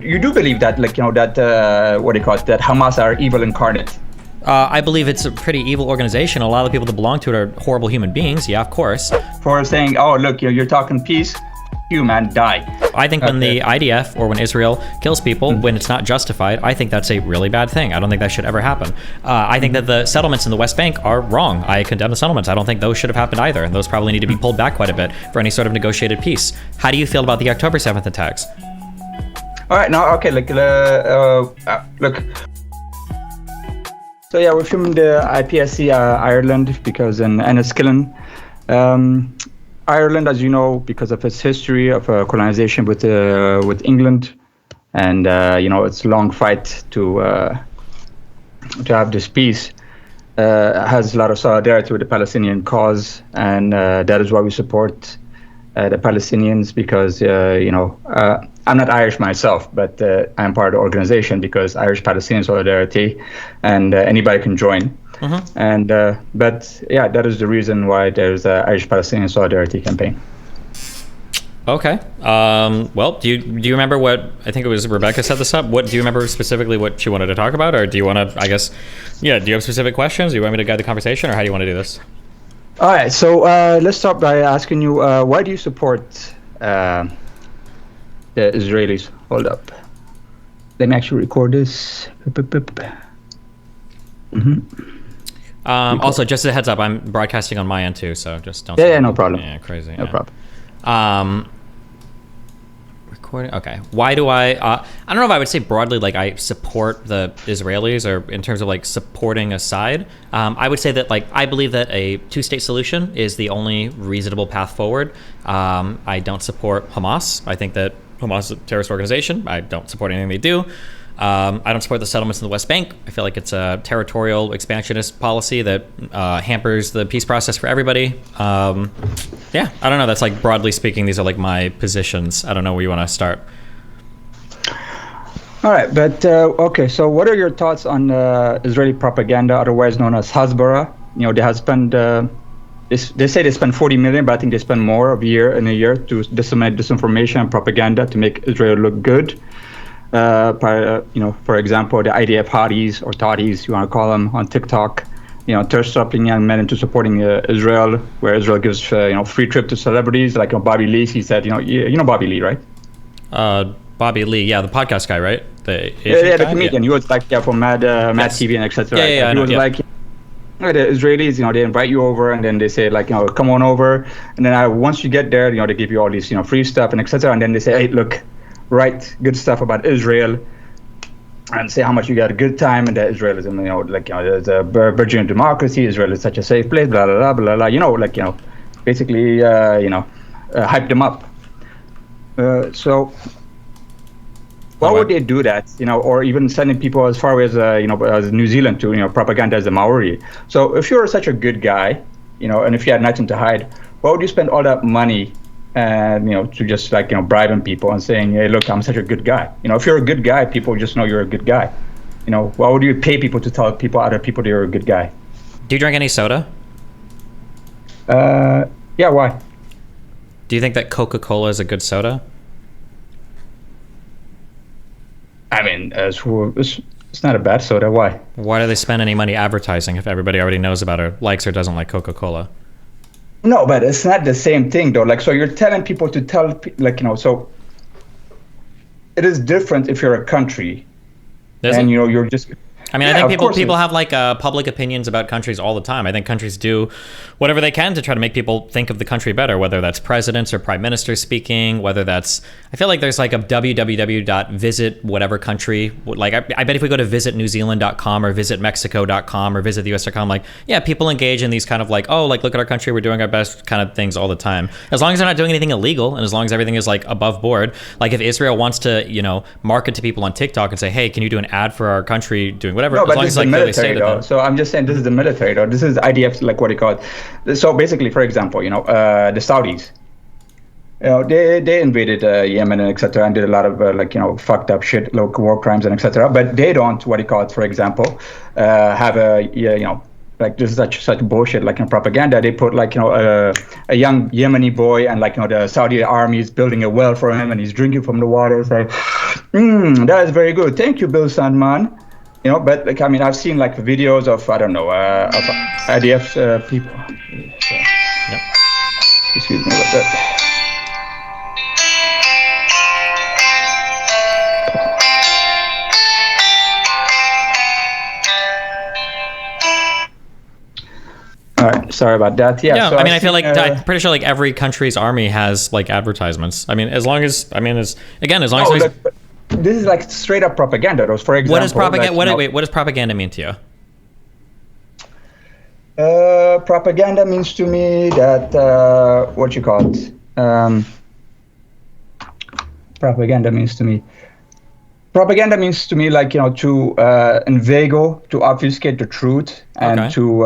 You do believe that, that what do you call it? That Hamas are evil incarnate. I believe it's a pretty evil organization. A lot of the people that belong to it are horrible human beings. Yeah, of course. For saying, oh, look, you're talking peace, you man, die. I think when the IDF or when Israel kills people, when it's not justified, I think that's a really bad thing. I don't think that should ever happen. I think that the settlements in the West Bank are wrong. I condemn the settlements. I don't think those should have happened either. And those probably need to be pulled back quite a bit for any sort of negotiated peace. How do you feel about the October 7th attacks? All right, now, okay, look. So yeah, we're from the IPSC Ireland because in Enniskillen, Ireland, as you know, because of its history of colonization with England, and its long fight to have this peace, has a lot of solidarity with the Palestinian cause, and that is why we support the Palestinians because I'm not Irish myself, but I'm part of the organization because Irish Palestinian Solidarity, and anybody can join. Mm-hmm. And but yeah, that is the reason why there's a Irish Palestinian Solidarity campaign. Okay. Well, do you remember what I think it was Rebecca set this up? What do you remember specifically what she wanted to talk about, or do you want to? I guess, yeah. Do you have specific questions? Do you want me to guide the conversation, or how do you want to do this? All right. So let's start by asking you, why do you support the Israelis? Hold up. Let me actually record this. Mm-hmm. Also, just a heads up, I'm broadcasting on my end too, so just don't. Yeah, no problem. Yeah, crazy. No problem. Recording. Okay. Why do I don't know if I would say broadly like I support the Israelis or in terms of like supporting a side. I would say that like I believe that a two-state solution is the only reasonable path forward. I don't support Hamas. I think that Hamas is a terrorist organization. I don't support anything they do. I don't support the settlements in the West Bank. I feel like it's a territorial expansionist policy that hampers the peace process for everybody. Yeah, I don't know. That's like broadly speaking, these are like my positions. I don't know where you want to start. All right, but okay. So, what are your thoughts on Israeli propaganda, otherwise known as Hasbara? They have spent. They say they spend 40 million, but I think they spend more in a year to disseminate disinformation and propaganda to make Israel look good. For example, the IDF hotties or toddies, you want to call them, on TikTok, thirst-trapping young men into supporting Israel, where Israel gives free trip to celebrities like Bobby Lee. He said, you know Bobby Lee, right? Bobby Lee, yeah, the podcast guy, right? The comedian. Yeah. He was like from Mad TV and etc. Yeah, he was like. The Israelis, they invite you over, and then they say come on over, and then once you get there, they give you all these free stuff and etc. And then they say, hey, look, write good stuff about Israel, and say how much you got a good time, and that Israel is, there's a virgin democracy. Israel is such a safe place. Blah blah blah blah blah. Basically, hype them up. So. Why would they do that? Or even sending people as far as as New Zealand to propaganda as a Maori. So if you're such a good guy, and if you had nothing to hide, why would you spend all that money and to just bribing people and saying, hey, look, I'm such a good guy. If you're a good guy, people just know you're a good guy. Why would you pay people to tell other people you're a good guy? Do you drink any soda? Yeah. Why? Do you think that Coca-Cola is a good soda? I mean, it's not a bad soda. Why? Why do they spend any money advertising if everybody already knows about or likes or doesn't like Coca-Cola? No, but it's not the same thing, though. So you're telling people to tell, so it is different if you're a country, and you're just. I mean, I think people have public opinions about countries all the time. I think countries do whatever they can to try to make people think of the country better, whether that's presidents or prime ministers speaking, whether that's, I feel like there's like a www.visit whatever country. Like, I bet if we go to visitnewzealand.com or visitmexico.com or visittheus.com, people engage in these kind of look at our country, we're doing our best kind of things all the time. As long as they're not doing anything illegal and as long as everything is above board. Like if Israel wants to, market to people on TikTok and say, hey, can you do an ad for our country doing whatever. No, but this is the military, though. So I'm just saying this is the military, though. This is IDF, what do you call it? So basically, for example, the Saudis, they invaded Yemen and etc. and did a lot of fucked up shit, war crimes and etc. But they don't, what do you call it? For example, have a like this is such bullshit, like in propaganda. They put like a young Yemeni boy, and like the Saudi army is building a well for him, and he's drinking from the water. It's like, that is very good. Thank you, Bill Sandman. But like, I mean, I've seen like videos of, I don't know, of IDF people. Yep. Excuse me about that. All right, sorry about that. Yeah, Yeah, so I mean, I feel think, like I'm pretty sure like every country's army has like advertisements. I mean, as long as look, this is like straight up propaganda. Those, for example, what does propaganda? Like, what does propaganda mean to you? Propaganda means to me that what you call it. Propaganda means to me like to inveigle, to obfuscate the truth, and to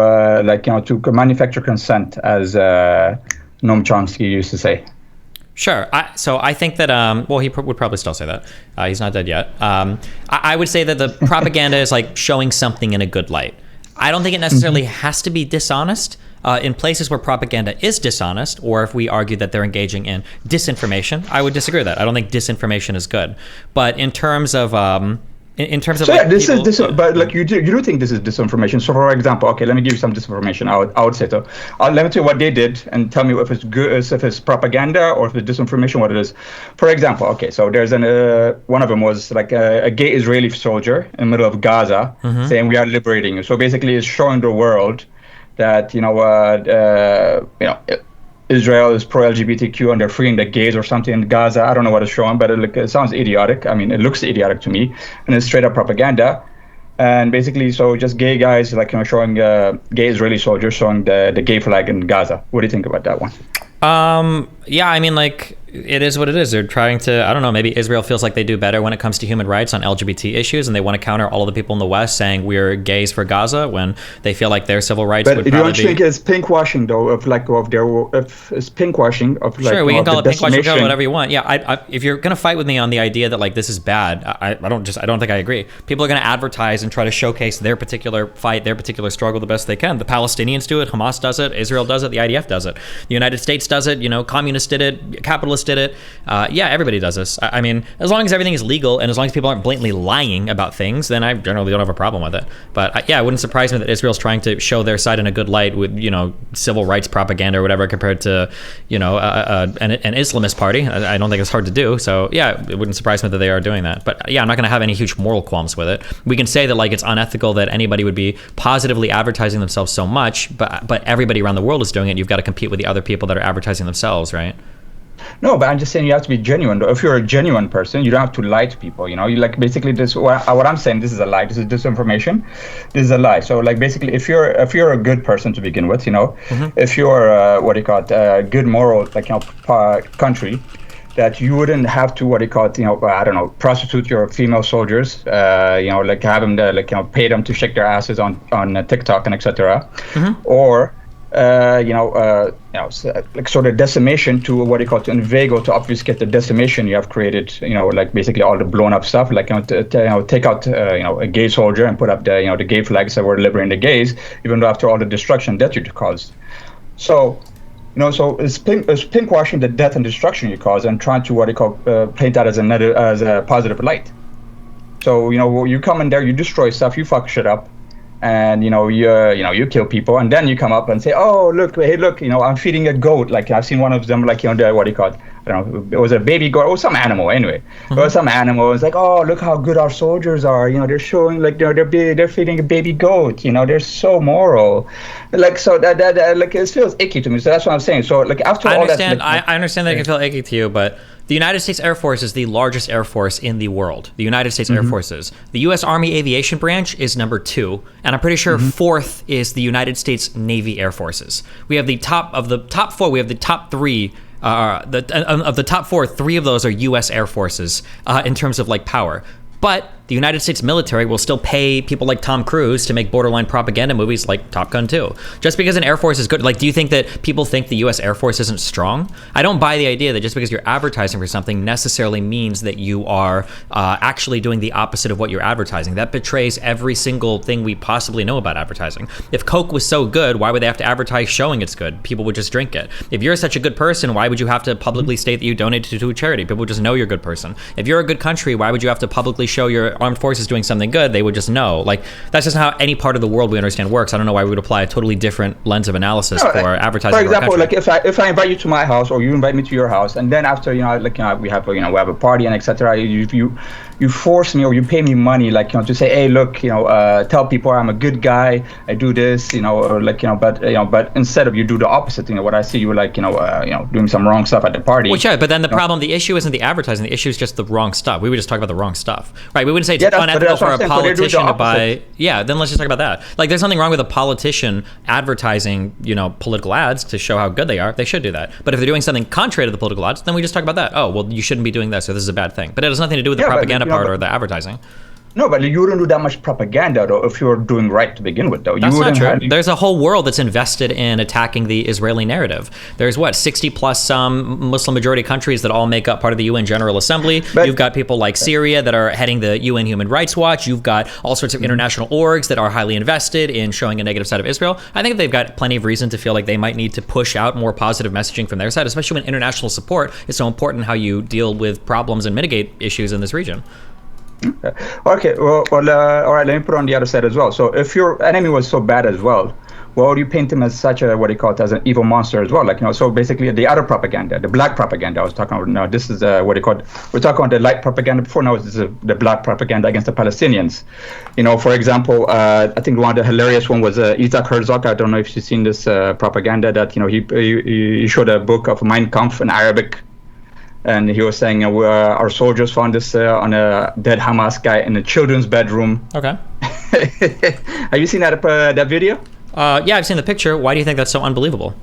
to manufacture consent, as Noam Chomsky used to say. Sure. So I think that, well, he would probably still say that. He's not dead yet. I would say that the propaganda is like showing something in a good light. I don't think it necessarily has to be dishonest. In places where propaganda is dishonest, or if we argue that they're engaging in disinformation, I would disagree with that. I don't think disinformation is good. But in terms of but like you do think this is disinformation. So for example, okay, let me give you some disinformation. I would say so. Let me tell you what they did, and tell me if it's good, if it's propaganda, or if it's disinformation, what it is. For example, okay, so there's one of them was like a gay Israeli soldier in the middle of Gaza saying we are liberating you. So basically, it's showing the world that Israel is pro-LGBTQ and they're freeing the gays or something in Gaza. I don't know what it's showing, but it sounds idiotic. I mean, it looks idiotic to me, and it's straight up propaganda. And basically, so just gay guys showing gay Israeli soldiers showing the gay flag in Gaza. What do you think about that one? Yeah, I mean, like, it is what it is. They're trying to, I don't know, maybe Israel feels like they do better when it comes to human rights on LGBT issues, and they want to counter all of the people in the West saying we're gays for Gaza when they feel like their civil rights would probably be... But you don't think it's pinkwashing, though, if it's pinkwashing of like... Sure, we can call it pinkwashing, call it whatever you want. Yeah, if you're going to fight with me on the idea that like this is bad, I don't think I agree. People are going to advertise and try to showcase their particular fight, their particular struggle the best they can. The Palestinians do it, Hamas does it, Israel does it, the IDF does it. The United States does it, communists did it, capitalists did it. Yeah, everybody does this. I mean, as long as everything is legal and as long as people aren't blatantly lying about things, then I generally don't have a problem with it. But yeah, it wouldn't surprise me that Israel's trying to show their side in a good light with, civil rights propaganda or whatever compared to, an Islamist party. I don't think it's hard to do. So yeah, it wouldn't surprise me that they are doing that. But yeah, I'm not going to have any huge moral qualms with it. We can say that like it's unethical that anybody would be positively advertising themselves so much, but everybody around the world is doing it. You've got to compete with the other people that are advertising themselves, right? No, but I'm just saying you have to be genuine. If you're a genuine person, you don't have to lie to people. You like basically this. What I'm saying, this is a lie. This is disinformation. This is a lie. So like basically, if you're a good person to begin with, if you're a good moral country, that you wouldn't have to prostitute your female soldiers, have them pay them to shake their asses on TikTok and etc. Or so the decimation to inveigle, to obfuscate the decimation you have created, basically all the blown up stuff, take out, a gay soldier and put up the gay flags that were liberating the gays, even though after all the destruction that you caused. So, so it's pinkwashing the death and destruction you caused and trying to paint that as a positive light. So, you come in there, you destroy stuff, you fuck shit up. And you kill people, and then you come up and say, "Oh, look, I'm feeding a goat." Like I've seen one of them, I don't know, it was a baby goat or some animal. Anyway, it was some animal. It's like, "Oh, look how good our soldiers are." They're showing they're feeding a baby goat. They're so moral. So that it feels icky to me. So that's what I'm saying. So after all that, I understand that it can feel icky to you, but the United States Air Force is the largest Air Force in the world. The United States Air Force is. The U.S. Army Aviation Branch is number 2, and I'm pretty sure 4th is the United States Navy Air Forces. We have the top 4. We have the top 3. Of the top 4, 3 of those are U.S. Air Forces in terms of power. But the United States military will still pay people like Tom Cruise to make borderline propaganda movies like Top Gun 2. Just because an Air Force is good, like, do you think that people think the U.S. Air Force isn't strong? I don't buy the idea that just because you're advertising for something necessarily means that you are actually doing the opposite of what you're advertising. That betrays every single thing we possibly know about advertising. If Coke was so good, why would they have to advertise showing it's good? People would just drink it. If you're such a good person, why would you have to publicly state that you donated to a charity? People would just know you're a good person. If you're a good country, why would you have to publicly show your armed forces doing something good? They would just know. Like, that's just how any part of the world we understand works. I don't know why we would apply a totally different lens of analysis for advertising. For example, like if I invite you to my house or you invite me to your house, and then after we have a party and etc. You force me or you pay me money, like, to say, hey, look, tell people I'm a good guy, I do this, but instead of you do the opposite, what I see you like, doing some wrong stuff at the party. Well, yeah, but then the issue isn't the advertising, the issue is just the wrong stuff. We would just talk about the wrong stuff, right? We wouldn't say it's unethical for a politician to buy. Yeah, then let's just talk about that. Like, there's nothing wrong with a politician advertising, political ads to show how good they are. They should do that. But if they're doing something contrary to the political ads, then we just talk about that. Oh, well, you shouldn't be doing this, or this is a bad thing. But it has nothing to do with the propaganda part or the advertising. No, but you wouldn't do that much propaganda, though, if you're doing right to begin with, though. That's not true. There's a whole world that's invested in attacking the Israeli narrative. There's, 60-plus Muslim-majority countries that all make up part of the UN General Assembly. You've got people like Syria that are heading the UN Human Rights Watch. You've got all sorts of international orgs that are highly invested in showing a negative side of Israel. I think they've got plenty of reason to feel like they might need to push out more positive messaging from their side, especially when international support is so important how you deal with problems and mitigate issues in this region. Okay, well, all right, let me put on the other side as well. So if your enemy was so bad as well, why would you paint him as such a, as an evil monster as well? Like, so basically the other propaganda, the black propaganda I was talking about. Now, this is we're talking about the light propaganda before. Now this is the black propaganda against the Palestinians. For example, I think one of the hilarious one was Isaac Herzog. I don't know if you've seen this propaganda that, he showed a book of Mein Kampf in Arabic. And he was saying, our soldiers found this on a dead Hamas guy in a children's bedroom. Okay. Have you seen that video? Yeah, I've seen the picture. Why do you think that's so unbelievable?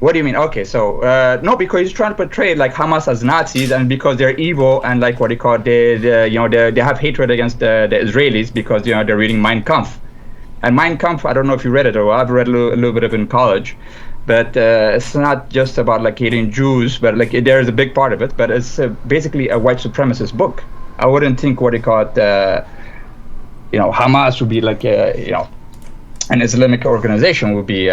What do you mean? Okay, so no, because he's trying to portray like Hamas as Nazis, and because they're evil and like they have hatred against the Israelis because they're reading Mein Kampf. And Mein Kampf, I don't know if you read it, or I've read a little bit of it in college. But it's not just about like hating Jews, but like there's a big part of it. But it's basically a white supremacist book. I wouldn't think Hamas would be like an Islamic organization would be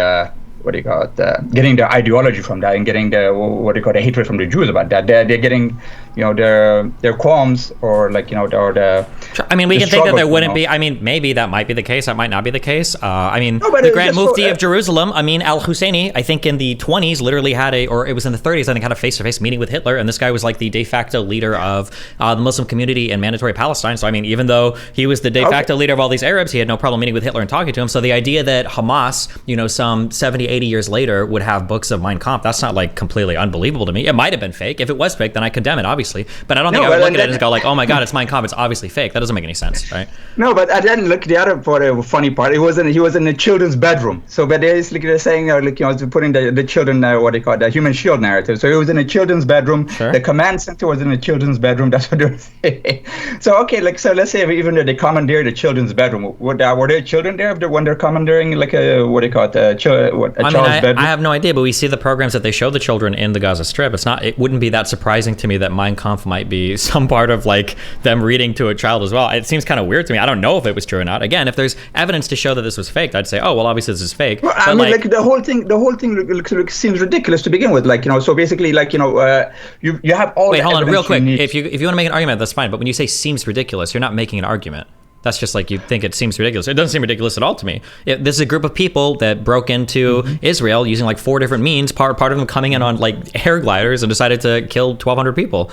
getting their ideology from that and getting the hatred from the Jews about that. They're getting their qualms or like the. I mean, we can think that there wouldn't be. I mean, maybe that might be the case. That might not be the case. The Grand Mufti of Jerusalem, Amin al-Husseini, I think in the 1920s, literally or it was in the 1930s, I think, had a face-to-face meeting with Hitler, and this guy was like the de facto leader of the Muslim community in mandatory Palestine. So I mean, even though he was the de facto leader of all these Arabs, he had no problem meeting with Hitler and talking to him. So the idea that Hamas, some 70, 80 years later, would have books of Mein Kampf, that's not like completely unbelievable to me. It might have been fake. If it was fake, then I condemn it, obviously. But I don't think I would look at it and go like, oh my God, it's Mein Kampf. It's obviously fake. That doesn't make any sense, right? No, but I didn't look the other part, the funny part. He was in a children's bedroom. So, but they're saying, putting the children, the human shield narrative. So he was in a children's bedroom. Sure. The command center was in a children's bedroom. That's what they're saying. So, okay, so let's say even though they commandeered the children's bedroom, were there children there when they're commandeering like child's bedroom? I have no idea, but we see the programs that they show the children in the Gaza Strip. It wouldn't be that surprising to me that Mein Kampf might be some part of like them reading to a child as well. It seems kind of weird to me. I don't know if it was true or not. Again, if there's evidence to show that this was faked, I'd say, oh well, obviously this is fake. Well, I mean, like the whole thing seems ridiculous to begin with. Like so basically, you have all. Wait, hold on, real quick. If you want to make an argument, that's fine. But when you say seems ridiculous, you're not making an argument. That's just like you think it seems ridiculous. It doesn't seem ridiculous at all to me. This is a group of people that broke into Israel using like 4 different means. Part of them coming in on like air gliders and decided to kill 1,200 people.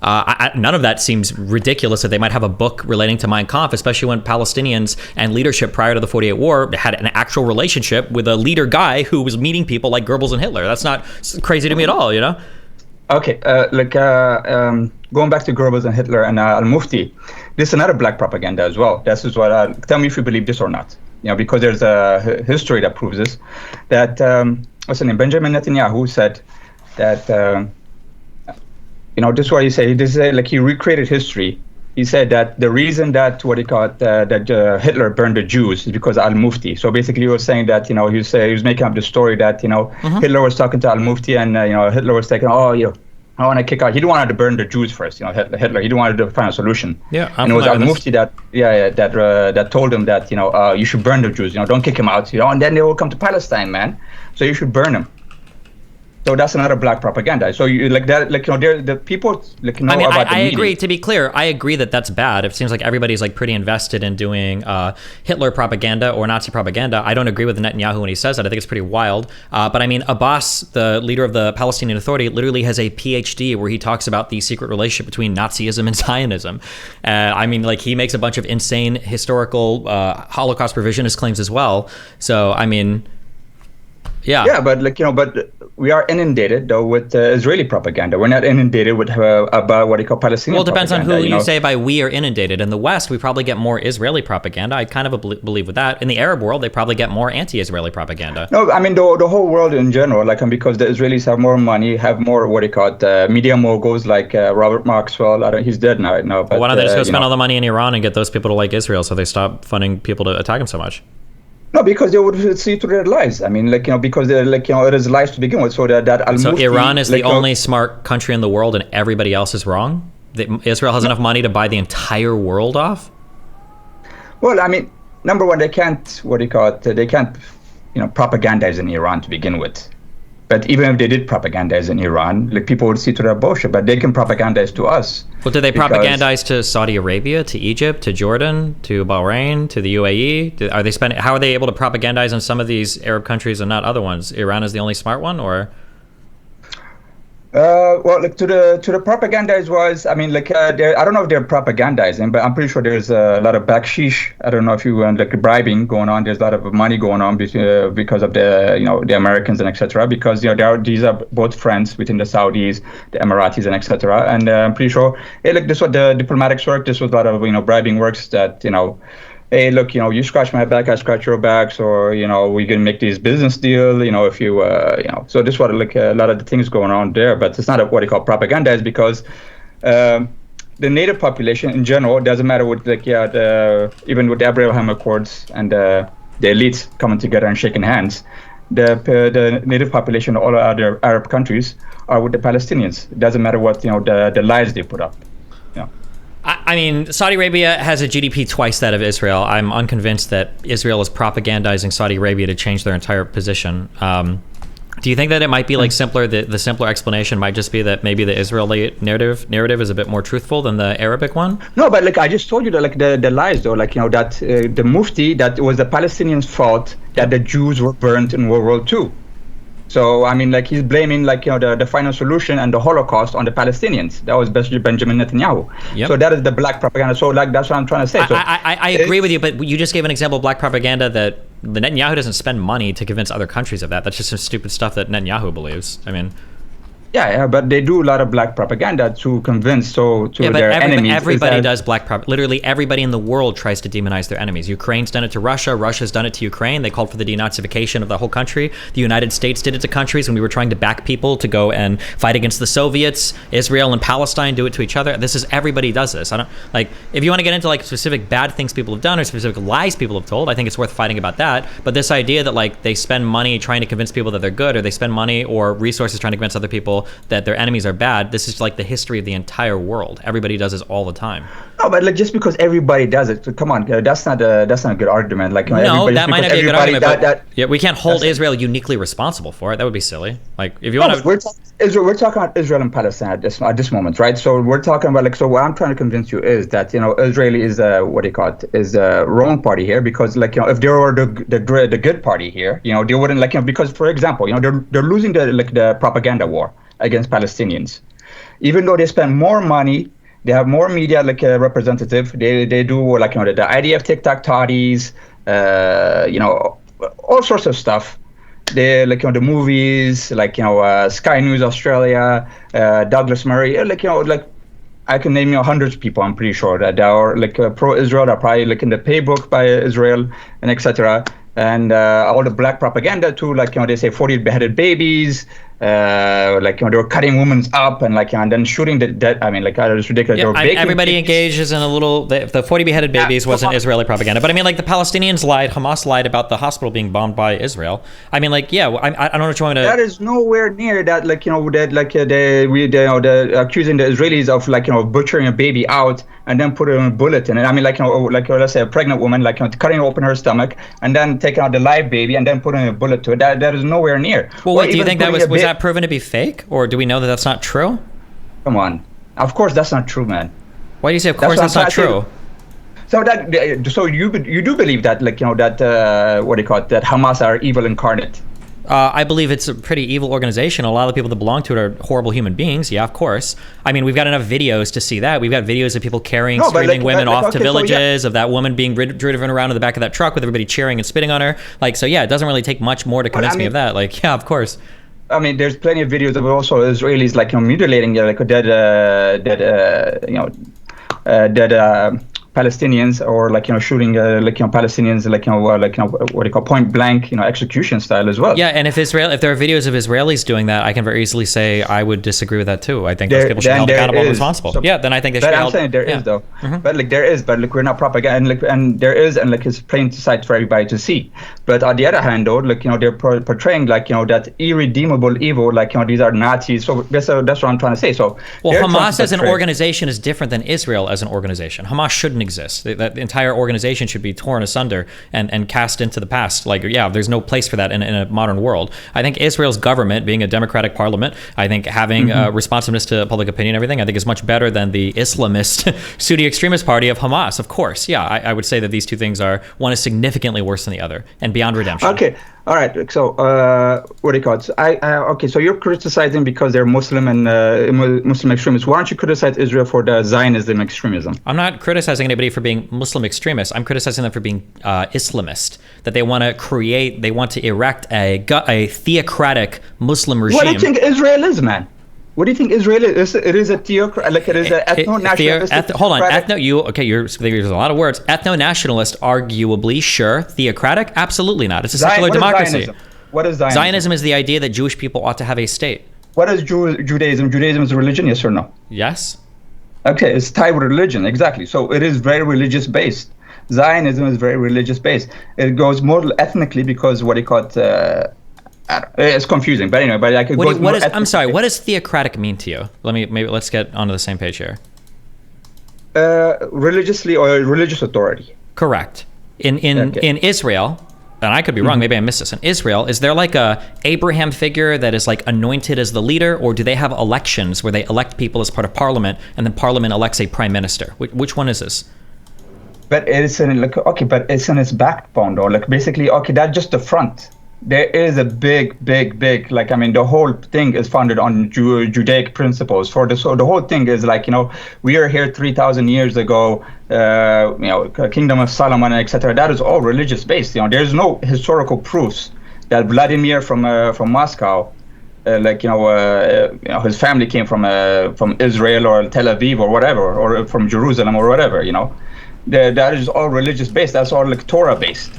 None of that seems ridiculous that they might have a book relating to Mein Kampf, especially when Palestinians and leadership prior to the 48 war had an actual relationship with a leader guy who was meeting people like Goebbels and Hitler. That's not crazy to me at all, Okay, going back to Goebbels and Hitler and al-Mufti, this is another black propaganda as well. This is what tell me if you believe this or not. Because there's a history that proves this. That what's his name? Benjamin Netanyahu said that this is what he said. He like he recreated history he said that the reason that what he called that Hitler burned the Jews is because Al-Mufti. So basically, he was saying that he was making up the story that Hitler was talking to Al-Mufti, and Hitler was thinking, I want to kick out. He didn't want to burn the Jews first. Hitler. He didn't want to find a solution. Yeah, and it was Al-Mufti that told him that you should burn the Jews. Don't kick him out. And then they will come to Palestine, man. So you should burn them. So that's another black propaganda. So you like that, the people know about the I media. agree. To be clear, I agree that that's bad. It seems like everybody's like pretty invested in doing Hitler propaganda or Nazi propaganda. I don't agree with Netanyahu when he says that. I think it's pretty wild. But I mean, Abbas, the leader of the Palestinian Authority, literally has a PhD where he talks about the secret relationship between Nazism and Zionism. I mean, like he makes a bunch of insane historical Holocaust revisionist claims as well. So I mean. Yeah, but but we are inundated though with Israeli propaganda. We're not inundated with about what they call Palestinian. Well, it depends propaganda, on who you say by we are inundated. In the West, we probably get more Israeli propaganda. I kind of believe with that. In the Arab world, they probably get more anti-Israeli propaganda. No, I mean the whole world in general, because the Israelis have more money, have more what they call media moguls like Robert Maxwell. He's dead now. No, but why don't they just go spend all the money in Iran and get those people to like Israel, so they stop funding people to attack them so much? No, because they would see through their lies. I mean, because they're it is lies to begin with. So that so Iran is the only smart country in the world, and everybody else is wrong. Israel has enough money to buy the entire world off. Well, I mean, number one, they can't they can't propagandize in Iran to begin with. But even if they did propagandize in Iran, people would see through their bullshit. But they can propagandize to us. Well, do they propagandize to Saudi Arabia, to Egypt, to Jordan, to Bahrain, to the UAE? How are they able to propagandize in some of these Arab countries and not other ones? Iran is the only smart one, or? Well, to the propagandized was, I mean, I don't know if they're propagandizing, but I'm pretty sure there's a lot of bakshish. I don't know if you bribing going on. There's a lot of money going on because of the Americans and etc. Because these are both friends within the Saudis, the Emiratis and etc. And I'm pretty sure, this was the diplomatics work. This was a lot of bribing works that hey, look, you scratch my back, I scratch your backs, or, we can make this business deal, if you, So this was a lot of the things going on there, but it's not what they call propaganda, is because the native population in general, doesn't matter with, even with the Abraham Accords and the elites coming together and shaking hands, the native population of all other Arab countries are with the Palestinians. It doesn't matter what, the lies they put up. I mean, Saudi Arabia has a GDP twice that of Israel. I'm unconvinced that Israel is propagandizing Saudi Arabia to change their entire position. Do you think that it might be simpler? The simpler explanation might just be that maybe the Israeli narrative is a bit more truthful than the Arabic one? No, but I just told you that the lies though, that the Mufti, that it was the Palestinians' fault that the Jews were burnt in World War II. So, I mean, he's blaming, the final solution and the Holocaust on the Palestinians. That was Benjamin Netanyahu. Yep. So that is the black propaganda. So, that's what I'm trying to say. I agree with you, but you just gave an example of black propaganda that the Netanyahu doesn't spend money to convince other countries of that. That's just some stupid stuff that Netanyahu believes. I mean... Yeah, but they do a lot of black propaganda to convince their enemies. Everybody does black propaganda. Literally everybody in the world tries to demonize their enemies. Ukraine's done it to Russia. Russia's done it to Ukraine. They called for the denazification of the whole country. The United States did it to countries when we were trying to back people to go and fight against the Soviets. Israel and Palestine do it to each other. Everybody does this. I don't if you want to get into specific bad things people have done or specific lies people have told, I think it's worth fighting about that. But this idea that they spend money trying to convince people that they're good, or they spend money or resources trying to convince other people that their enemies are bad, this is the history of the entire world. Everybody does this all the time. No, but just because everybody does it, so come on, that's not a good argument. No, that might not be a good argument. But we can't hold Israel uniquely responsible for it. That would be silly. If you want to, we're talking about Israel and Palestine at this moment, right? So we're talking about so what I'm trying to convince you is that Israel is the wrong party here, because if they were the good party here, they wouldn't because, for example, they're losing the propaganda war against Palestinians, even though they spend more money, they have more media representative. They do the IDF TikTok toddies, all sorts of stuff. They the movies Sky News Australia, Douglas Murray, I can name hundreds of people. I'm pretty sure that are pro-Israel. They're probably in the playbook by Israel and etc. And all the black propaganda too, they say 40 beheaded babies, like they were cutting women up and and then shooting the dead. I mean, it was ridiculous. Yeah, They were baking everybody babies. engages in a little. The 40 beheaded babies wasn't Israeli propaganda, but I mean, the Palestinians lied. Hamas lied about the hospital being bombed by Israel. I mean, I don't know what you want to. That is nowhere near that. The accusing the Israelis of butchering a baby out and then putting a bullet in it. I mean, let's say a pregnant woman, cutting open her stomach and then taking out the live baby and then putting a bullet to it. That is nowhere near. Well, wait, do you think that was that proven to be fake, or do we know that that's not true? Come on, of course that's not true, man. Why do you say of course that's not true? So you do believe that that what do you call it, that Hamas are evil incarnate? I believe it's a pretty evil organization. A lot of the people that belong to it are horrible human beings. Yeah, of course. I mean, we've got enough videos to see that. We've got videos of people carrying screaming women off to villages, of that woman being driven around in the back of that truck with everybody cheering and spitting on her. So yeah, it doesn't really take much more to convince me of that. Yeah, of course. I mean, there's plenty of videos of also Israelis mutilating dead Palestinians, or shooting Palestinians what do you call point blank execution style as well. Yeah, and if there are videos of Israelis doing that, I can very easily say I would disagree with that too. I think those people should be held accountable and responsible. So, yeah, then I think they should be held. I'm saying there is though, but there is, but we're not propaganda, and there is, and it's plain sight for everybody to see. But on the other hand, though, they're portraying that irredeemable evil, these are Nazis. So that's what I'm trying to say. So Hamas as an organization is different than Israel as an organization. Hamas shouldn't exist. That entire organization should be torn asunder and cast into the past. There's no place for that in a modern world. I think Israel's government, being a democratic parliament, I think having responsiveness to public opinion and everything, I think is much better than the Islamist Sunni extremist party of Hamas. Of course, yeah, I would say that these two things one is significantly worse than the other and beyond redemption. Okay. All right. So, what do you call it? Okay. So you're criticizing because they're Muslim and Muslim extremists. Why don't you criticize Israel for the Zionism extremism? I'm not criticizing anybody for being Muslim extremists. I'm criticizing them for being Islamist. That they want to erect a theocratic Muslim regime. What do you think Israel is, man? What do you think Israel is? It is a theocratic, it is an ethno-nationalistic. Hold on, there's a lot of words. Ethno-nationalist, arguably, sure. Theocratic, absolutely not. It's a secular democracy. What is Zionism? Zionism is the idea that Jewish people ought to have a state. What is Judaism? Judaism is a religion, yes or no? Yes. Okay, it's tied with religion, exactly. So it is very religious based. Zionism is very religious based. It goes more ethnically because what do you call it? It's confusing, but anyway. But I'm sorry. What does theocratic mean to you? Let's get onto the same page here. Religiously or religious authority. Correct. In Israel, and I could be wrong. Maybe I missed this. In Israel, is there a Abraham figure that is anointed as the leader, or do they have elections where they elect people as part of parliament, and then parliament elects a prime minister? Which one is this? But it's but it's in its backbone though. Basically, that's just the front. There is a big, the whole thing is founded on Judaic principles. So the whole thing is we are here 3,000 years ago, Kingdom of Solomon, etc. That is all religious based. There's no historical proofs that Vladimir from Moscow, his family came from Israel or Tel Aviv or whatever, or from Jerusalem or whatever. That is all religious based. That's all Torah based.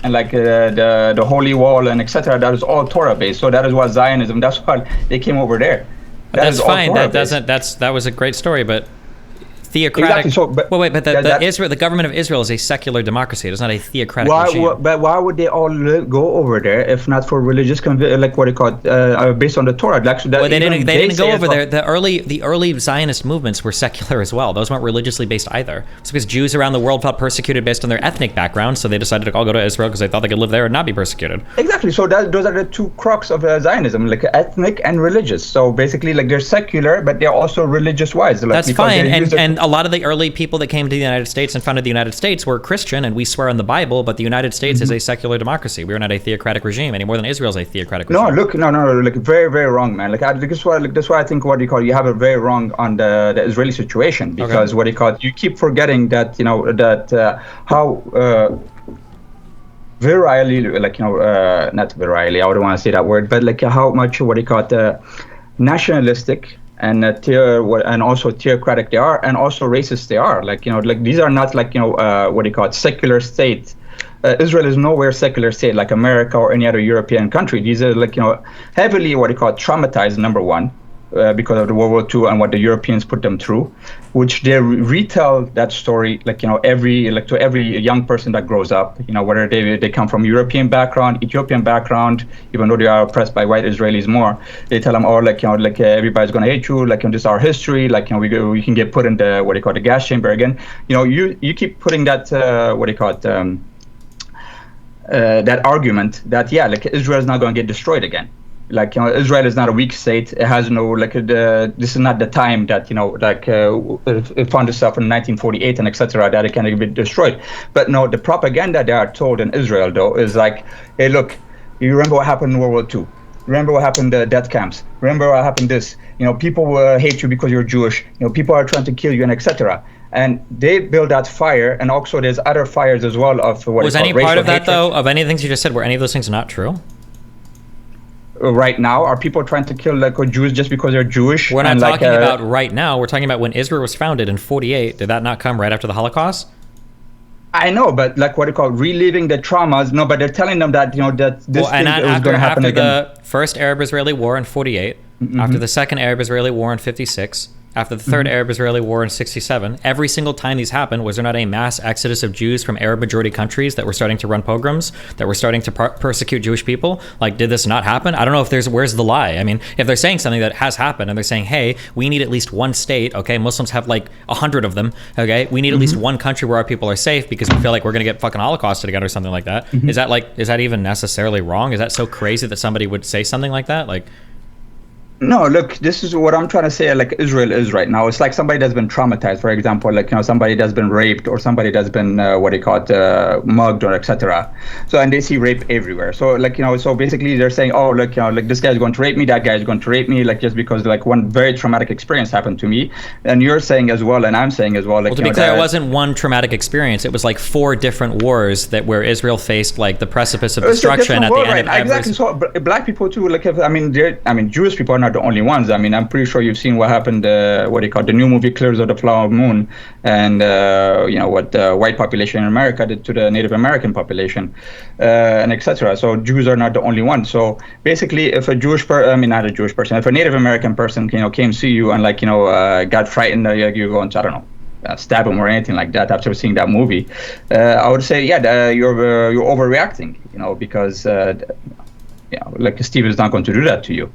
And the Holy Wall and etc. That is all Torah based. So that is what Zionism. That's why they came over there. That's fine. That was a great story, but theocratic. Exactly. So, but the government of Israel is a secular democracy. It is not a theocratic regime. But why would they all go over there if not for religious based on the Torah? They didn't go over there. The early Zionist movements were secular as well. Those weren't religiously based either. It's because Jews around the world felt persecuted based on their ethnic background, so they decided to all go to Israel because they thought they could live there and not be persecuted. Exactly. So those are the two crux of Zionism, ethnic and religious. So basically, they're secular, but they're also religious wise. That's fine. And a lot of the early people that came to the United States and founded the United States were Christian, and we swear on the Bible, but the United States is a secular democracy. We're not a theocratic regime any more than Israel is a theocratic regime. No, very, very wrong, man. That's why I think you have it very wrong on the Israeli situation, because you keep forgetting that how virilely, not virilely, I wouldn't want to say that word, but how much nationalistic and also theocratic they are, and also racist they are. These are not secular state Israel is nowhere secular state like America or any other European country. These are like, heavily what they call traumatized, number one, because of the World War II and what the Europeans put them through, which they retell that story like, to every young person that grows up, whether they come from European background, Ethiopian background, even though they are oppressed by white Israelis more, they tell them, oh, everybody's going to hate you, this is our history, we can get put in the, what they call the gas chamber again. You keep putting that, that argument that, Israel is not going to get destroyed again. Israel is not a weak state. It has no, this is not the time that, it found itself in 1948 and etc., that it can be destroyed. But no, the propaganda they are told in Israel, though, is like, hey, look, you remember what happened in World War II? Remember what happened in the death camps? Remember what happened this? People will hate you because you're Jewish. People are trying to kill you and etc. And they build that fire, and also there's other fires as well of what was any part of that, though, of any things you just said, were any of those things not true? Right now, are people trying to kill Jews just because they're Jewish? We're not talking about right now. We're talking about when Israel was founded in 48. Did that not come right after the Holocaust? I know, but reliving the traumas. No, but they're telling them that that this thing was going to happen again. After the first Arab-Israeli War in 48, after the second Arab-Israeli War in 56, after the third Arab-Israeli War in 67, every single time these happened, was there not a mass exodus of Jews from Arab-majority countries that were starting to run pogroms, that were starting to persecute Jewish people? Did this not happen? I don't know if where's the lie? I mean, if they're saying something that has happened, and they're saying, hey, we need at least one state, okay, Muslims have 100 of them, okay, we need at least one country where our people are safe because we feel like we're going to get fucking Holocausted again or something like that. Is that even necessarily wrong? Is that so crazy that somebody would say something like that? No, look, this is what I'm trying to say, Israel is right now. It's like somebody that's been traumatized, for example, somebody that's been raped or somebody that's been, mugged or etc. So, and they see rape everywhere. So, so basically they're saying, oh, look, this guy's going to rape me, that guy's going to rape me, just because, one very traumatic experience happened to me. And you're saying as well, and I'm saying as well, well, to be clear, it wasn't one traumatic experience. It was 4 different wars where Israel faced, the precipice of destruction at the end of every... Exactly. So, black people too, Jewish people are not the only ones. I'm pretty sure you've seen what happened, the new movie Killers of the Flower Moon, and what the white population in America did to the Native American population, and etc. So Jews are not the only ones. So basically, if a Jewish not a Jewish person, if a Native American person came see you and got frightened, you're going to, I don't know, stab him or anything like that after seeing that movie, I would say, you're overreacting, because Steve is not going to do that to you.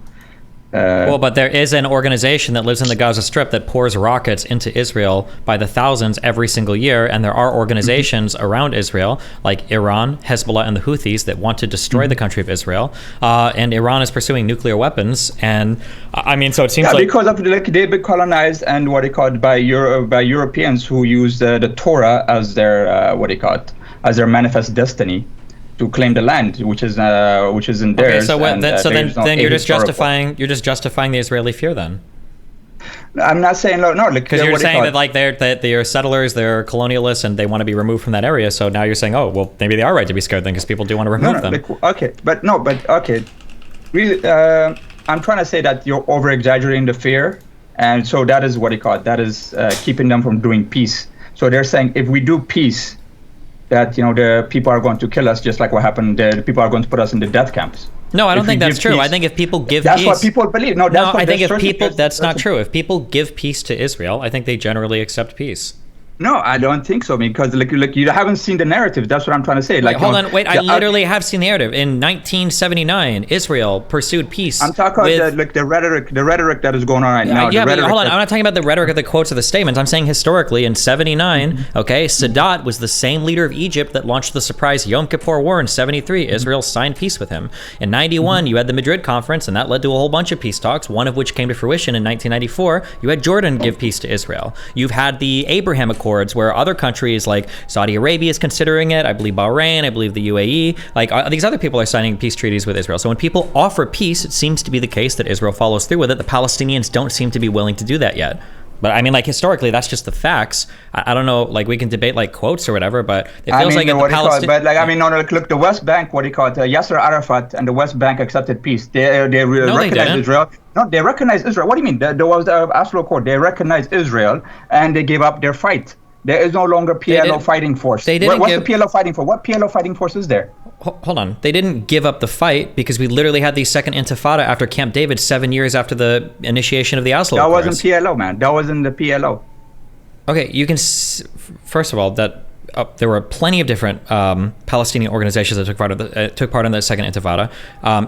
Well, but there is an organization that lives in the Gaza Strip that pours rockets into Israel by the thousands every single year, and there are organizations around Israel, like Iran, Hezbollah, and the Houthis, that want to destroy the country of Israel, and Iran is pursuing nuclear weapons, and so it seems because of they've been colonized and by Europeans who use the Torah as their as their manifest destiny, to claim the land, which is in theirs. Okay, then you're just justifying the Israeli fear then. I'm not saying no, because you're saying that they're settlers, they're colonialists, and they want to be removed from that area. So now you're saying, oh, well, maybe they are right to be scared then, because people do want to remove them. Really, I'm trying to say that you're over exaggerating the fear, and so that is that is keeping them from doing peace. So they're saying if we do peace, that the people are going to kill us, just like what happened. The people are going to put us in the death camps. No, I don't think that's true. Peace, I think if people give peace, that's what people believe. That's not true. If people give peace to Israel, I think they generally accept peace. No, I don't think so, because you haven't seen the narrative. That's what I'm trying to say. Hold on, I literally have seen the narrative. In 1979, Israel pursued peace. I'm talking about the rhetoric that is going on right now. Yeah, but hold on. I'm not talking about the rhetoric of the quotes or the statements. I'm saying historically, in 79, Sadat was the same leader of Egypt that launched the surprise Yom Kippur War in 73. Israel signed peace with him. In 91, you had the Madrid Conference, and that led to a whole bunch of peace talks, one of which came to fruition in 1994. You had Jordan give peace to Israel. You've had the Abraham Accords, where other countries like Saudi Arabia is considering it, I believe Bahrain, I believe the UAE, these other people are signing peace treaties with Israel. So when people offer peace, it seems to be the case that Israel follows through with it. The Palestinians don't seem to be willing to do that yet. But historically, that's just the facts. I don't know, we can debate quotes or whatever, but it feels like the Palestinians... look, the West Bank, Yasser Arafat and the West Bank accepted peace. They recognized Israel. No, they recognized Israel. What do you mean? There was the Oslo Accord. They recognized Israel, and they gave up their fight. There is no longer PLO fighting force. They didn't What's the PLO fighting for? What PLO fighting force is there? Hold on. They didn't give up the fight because we literally had the second Intifada after Camp David 7 years after the initiation of the Oslo Accords. That wasn't PLO, man. That wasn't the PLO. Okay, you can first of all that there were plenty of different Palestinian organizations that took part in the second Intifada.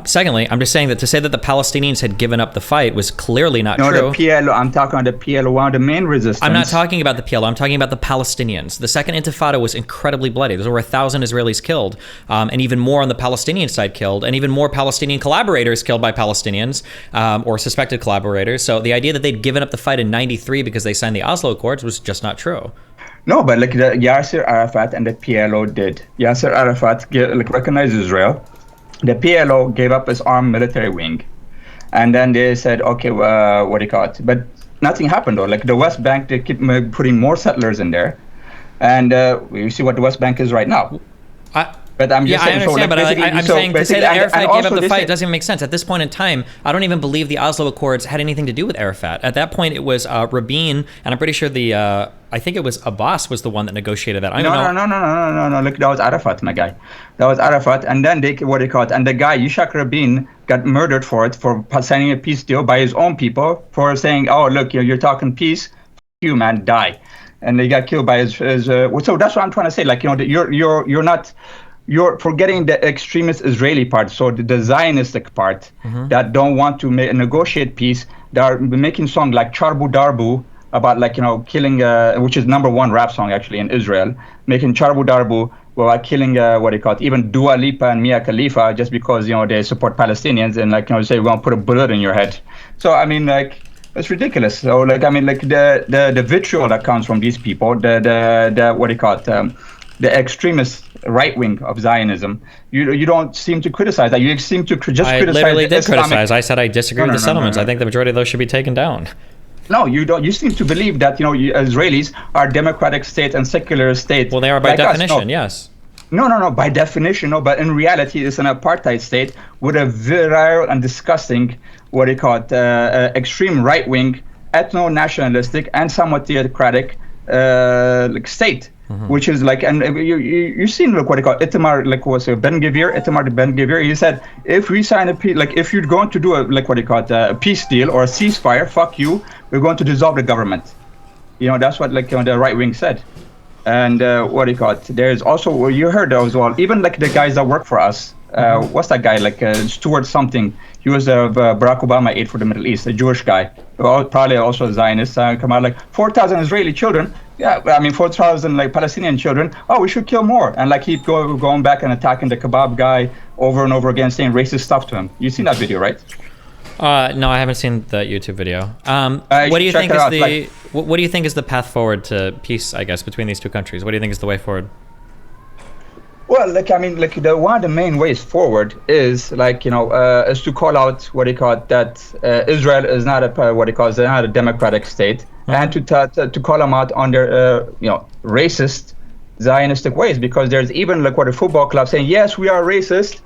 Secondly, I'm just saying that to say that the Palestinians had given up the fight was clearly not true. No, the PLO. I'm talking about the PLO, one of the main resistance. I'm not talking about the PLO. I'm talking about the Palestinians. The second Intifada was incredibly bloody. There's over 1,000 Israelis killed, and even more on the Palestinian side killed, and even more Palestinian collaborators killed by Palestinians or suspected collaborators. So the idea that they'd given up the fight in '93 because they signed the Oslo Accords was just not true. No, but like Yasser Arafat and the PLO did. Yasser Arafat recognized Israel. The PLO gave up its armed military wing, and then they said, okay, what do you call it? But nothing happened though. Like the West Bank, they keep putting more settlers in there, and you see what the West Bank is right now. But I'm just saying, I understand, but I'm saying to say that Arafat gave up the fight doesn't even make sense. At this point in time, I don't even believe the Oslo Accords had anything to do with Arafat. At that point, it was Rabin, and I'm pretty sure I think it was Abbas was the one that negotiated that. No. Look, that was Arafat, my guy. That was Arafat, and then and the guy Yitzhak Rabin got murdered for signing a peace deal by his own people for saying, oh, look, you're talking peace, you man, die, and they got killed by his. So that's what I'm trying to say. Like, you're forgetting the extremist Israeli part, so the Zionistic part that don't want to negotiate peace. They are making songs like Charbu Darbu about killing, which is #1 rap song actually in Israel, making Charbu Darbu while killing even Dua Lipa and Mia Khalifa just because they support Palestinians and say we're gonna put a bullet in your head. So I mean it's ridiculous. So the vitriol that comes from these people, the extremist right wing of Zionism, you don't seem to criticize that. You seem to just criticize. I literally did criticize. I said I disagree with the settlements. I think the majority of those should be taken down. No, you don't. You seem to believe that Israelis are democratic state and secular state. Well, they are by definition, yes. No. By definition, no. But in reality, it's an apartheid state with a virile and disgusting, extreme right wing, ethno nationalistic, and somewhat theocratic state. Which is and you've seen Itamar Itamar Ben Gvir. He said if we sign a peace, if you're going to do a peace deal or a ceasefire, fuck you, we're going to dissolve the government. That's what the right wing said. And there's also you heard as well. Even the guys that work for us. What's that guy Stuart something? He was Barack Obama aide for the Middle East, a Jewish guy, probably also a Zionist. Come out 4,000 Israeli children. Yeah, I mean 4,000 Palestinian children. Oh, we should kill more, and keep going back and attacking the kebab guy over and over again, saying racist stuff to him. You seen that video, right? No, I haven't seen the YouTube video. What do you think is what do you think is the path forward to peace? I guess between these two countries. What do you think is the way forward? Well, the one of the main ways forward is is to call out that Israel is not not a democratic state, and to call them out on their racist Zionistic ways, because there's even a football club saying yes, we are racist,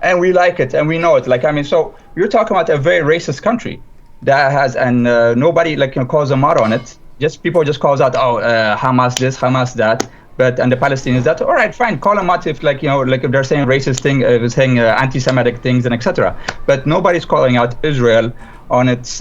and we like it and we know it. So you're talking about a very racist country that has nobody calls them out on it. People just calls out Hamas this, Hamas that. And the Palestinians, that all right, fine, call them out if if they're saying racist thing, saying anti-Semitic things and etc. But nobody's calling out Israel on its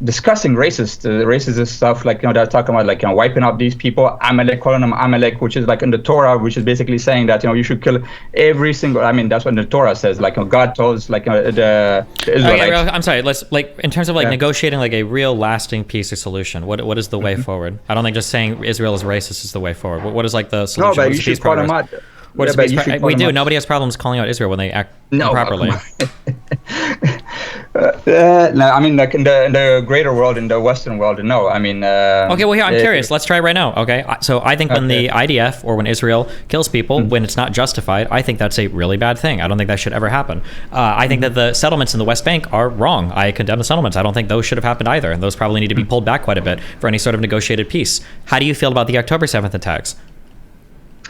discussing racist stuff they're talking about wiping out these people, Amalek, calling them Amalek, which is in the Torah, which is basically saying that you should kill every single. I mean that's what the Torah says. God tells the Israelites. Okay, I'm sorry. Let's in terms of negotiating a real lasting peace or solution. What is the way forward? I don't think just saying Israel is racist is the way forward. What is the solution? No, but you should call them out. We do. Nobody has problems calling out Israel when they act improperly. No, I mean in the greater world, in the Western world, no. I mean. Okay, well here I'm curious. Let's try it right now. Okay, so I think when the IDF or when Israel kills people when it's not justified, I think that's a really bad thing. I don't think that should ever happen. I think that the settlements in the West Bank are wrong. I condemn the settlements. I don't think those should have happened either, and those probably need to be pulled back quite a bit for any sort of negotiated peace. How do you feel about the October 7th attacks?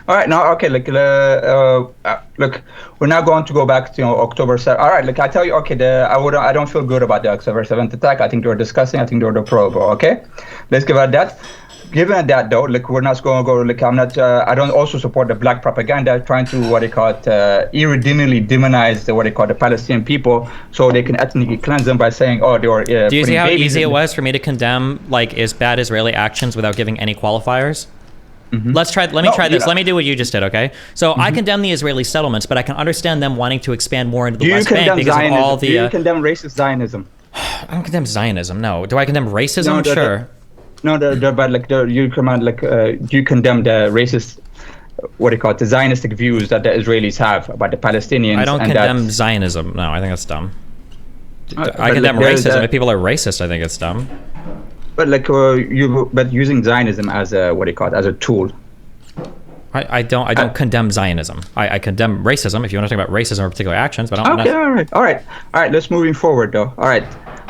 All right, now, okay, look, we're now going to go back to October 7th. All right, I tell you, okay, I don't feel good about the October 7th attack. I think they were disgusting. I think they were deplorable, okay? let's give it that. Given that though, like we're not going to go. Like I'm not. I don't also support the black propaganda trying to what they call it irredeemably demonize what they call the Palestinian people, so they can ethnically cleanse them by saying, oh, they were. Do you see how easy it was for me to condemn like bad Israeli actions without giving any qualifiers? Mm-hmm. Let me try this. Let me do what you just did, okay? So I condemn the Israeli settlements, but I can understand them wanting to expand more into the West Bank because of all the. Do you condemn racist Zionism? I don't condemn Zionism. No. Do I condemn racism? No, sure. But you condemn the racist, what do you call it, the Zionistic views that the Israelis have about the Palestinians. I don't condemn Zionism. No, I think that's dumb. I condemn racism. If people are racist, I think it's dumb. But but using Zionism as a what do you call it, as a tool. I don't condemn Zionism. I condemn racism. If you want to talk about racism or particular actions, but I don't. Okay, all right. Let's moving forward though. All right.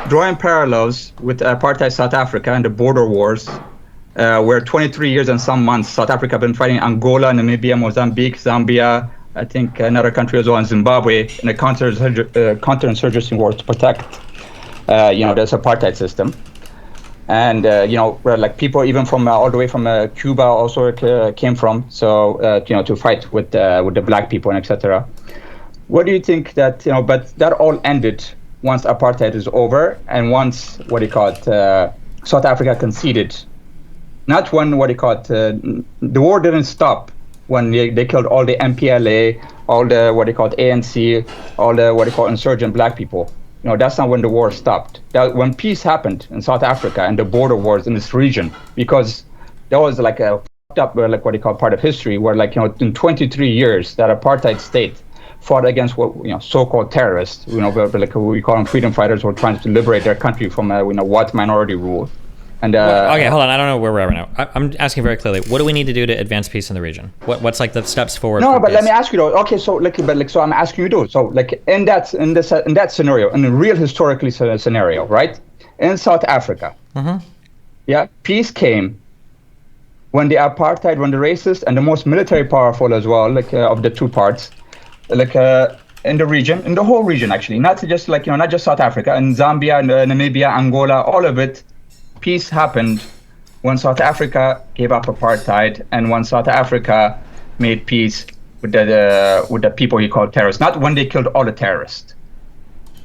Drawing parallels with apartheid South Africa and the border wars, where 23 years and some months South Africa have been fighting Angola, Namibia, Mozambique, Zambia, I think another country as well, and Zimbabwe, in a counterinsurgency war to protect, this apartheid system. And like people even from all the way from Cuba also came from, so to fight with the black people and etc. What do you think that But that all ended once apartheid is over and once South Africa conceded. Not when the war didn't stop when they killed all the MPLA, all the ANC, all the insurgent black people. That's not when the war stopped. That when peace happened in South Africa and the border wars in this region, because that was like a fucked up part of history where in 23 years that apartheid state fought against so-called terrorists, we call them freedom fighters who are trying to liberate their country from white minority rule. And okay, hold on. I don't know where we're at right now. I'm asking very clearly. What do we need to do to advance peace in the region? What's like the steps forward? No, but let me ask you though. Okay, so so I'm asking you though. So in that scenario, in a real historically scenario, right? In South Africa, yeah, peace came when the racist and the most military powerful as well, of the two parts, in the region, in the whole region actually, not just not just South Africa, in Zambia, Namibia, Angola, all of it. Peace happened when South Africa gave up apartheid and when South Africa made peace with the people you call terrorists, not when they killed all the terrorists.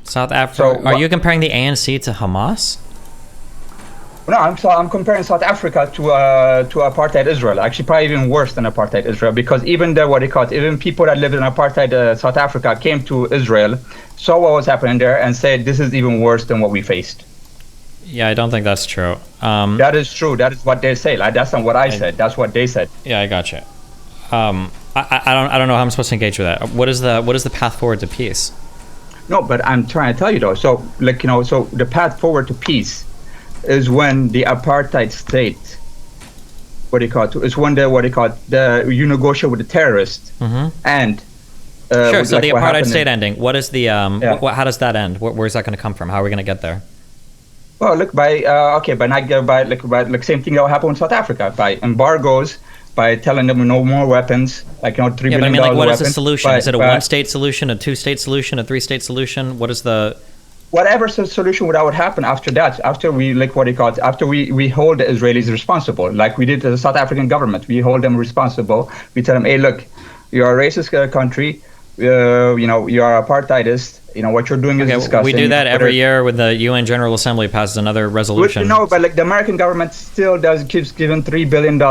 South Africa. So, are you comparing the ANC to Hamas? No, I'm comparing South Africa to apartheid Israel. Actually, probably even worse than apartheid Israel, because even even people that lived in apartheid South Africa came to Israel, saw what was happening there, and said this is even worse than what we faced. Yeah, I don't think that's true. That is true. That is what they say. That's not what I said. That's what they said. Yeah, I gotcha. I don't know how I'm supposed to engage with that. What is the path forward to peace? No, but I'm trying to tell you though. So so the path forward to peace is when the apartheid state, is when you negotiate with the terrorists and. Sure. So the apartheid state ending. What is the how does that end? Where's that going to come from? How are we going to get there? Well, by same thing that will happen in South Africa, by embargoes, by telling them no more weapons, $3 billion. But I mean, what is the solution? Is it a one-state solution, a two-state solution, a three-state solution? What is the whatever solution that would happen after that? After we after we hold the Israelis responsible, like we did to the South African government, we hold them responsible. We tell them, hey, look, you're a racist country. You're apartheidist. What you're doing is disgusting. We do that every year when the UN General Assembly passes another resolution. No, but the American government still keeps giving $3 billion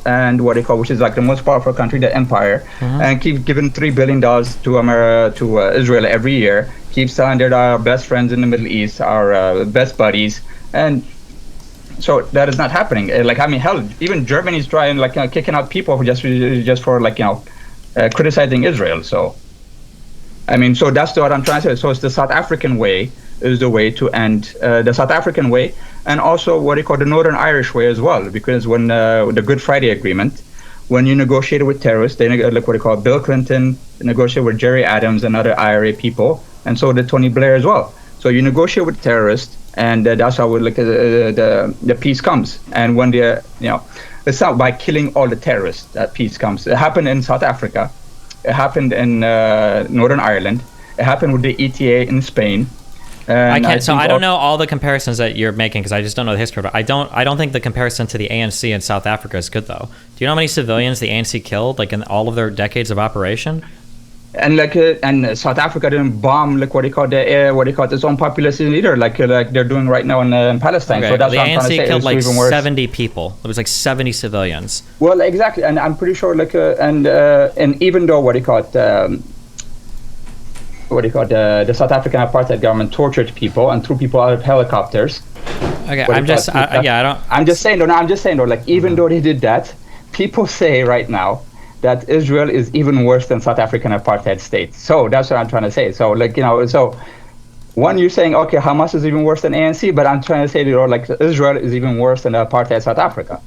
and which is the most powerful country, the empire, and keep giving $3 billion to Israel every year. Keeps telling they're our best friends in the Middle East, our best buddies, and so that is not happening. Hell, even Germany's trying kicking out people just for criticizing Israel. So. So that's what I'm trying to say. So it's the South African way is the way to end the South African way, and also the Northern Irish way as well. Because when the Good Friday Agreement, when you negotiated with terrorists, they Bill Clinton negotiated with Jerry Adams and other IRA people, and so did Tony Blair as well. So you negotiate with terrorists, and that's how the peace comes. And when it's not by killing all the terrorists that peace comes. It happened in South Africa. It happened in Northern Ireland. It happened with the ETA in Spain. I And can't. So think I don't know all the comparisons that you're making because I just don't know the history of it. I don't think the comparison to the ANC in South Africa is good though. Do you know how many civilians the ANC killed, like in all of their decades of operation? And and South Africa didn't bomb like what they call its own population either, like they're doing right now in Palestine. Okay. So that's The what I'm trying to ANC say. killed It's like even worse. 70 people. It was like 70 civilians. Well, exactly, and I'm pretty sure and even though the South African apartheid government tortured people and threw people out of helicopters. Okay, I'm just I'm just saying though, like even though they did that, people say right now that Israel is even worse than South African apartheid state. So that's what I'm trying to say. So so one, you're saying, okay, Hamas is even worse than ANC, but I'm trying to say, like Israel is even worse than apartheid South Africa.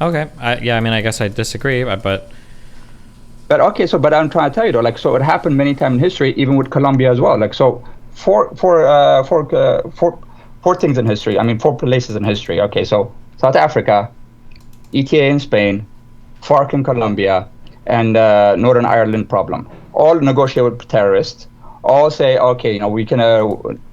Okay, I mean, I guess I disagree, but okay, but I'm trying to tell you though, so it happened many times in history, even with Colombia as well. Four things in history. I mean, 4 places in history. Okay, so South Africa, ETA in Spain, FARC in Colombia, and Northern Ireland problem. All negotiate with terrorists. All say, okay, we can,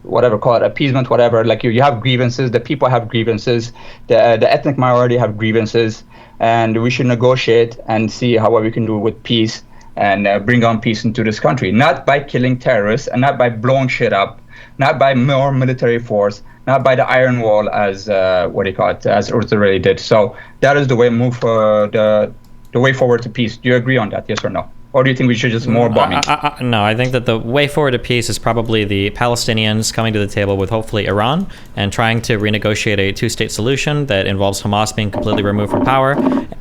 whatever, call it appeasement, whatever. Like you have grievances. The people have grievances. The ethnic minority have grievances, and we should negotiate and see how we can do with peace and bring on peace into this country. Not by killing terrorists and not by blowing shit up, not by more military force, not by the Iron Wall as as Israel did. So that is the way the way forward to peace. Do you agree on that? Yes or no? Or do you think we should just more bombing? No, I think that the way forward to peace is probably the Palestinians coming to the table with hopefully Iran and trying to renegotiate a 2-state solution that involves Hamas being completely removed from power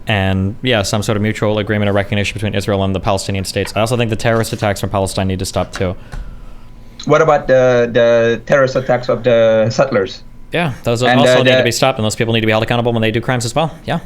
and, some sort of mutual agreement or recognition between Israel and the Palestinian states. I also think the terrorist attacks from Palestine need to stop too. What about the terrorist attacks of the settlers? Yeah, those also need to be stopped, and those people need to be held accountable when they do crimes as well. Yeah.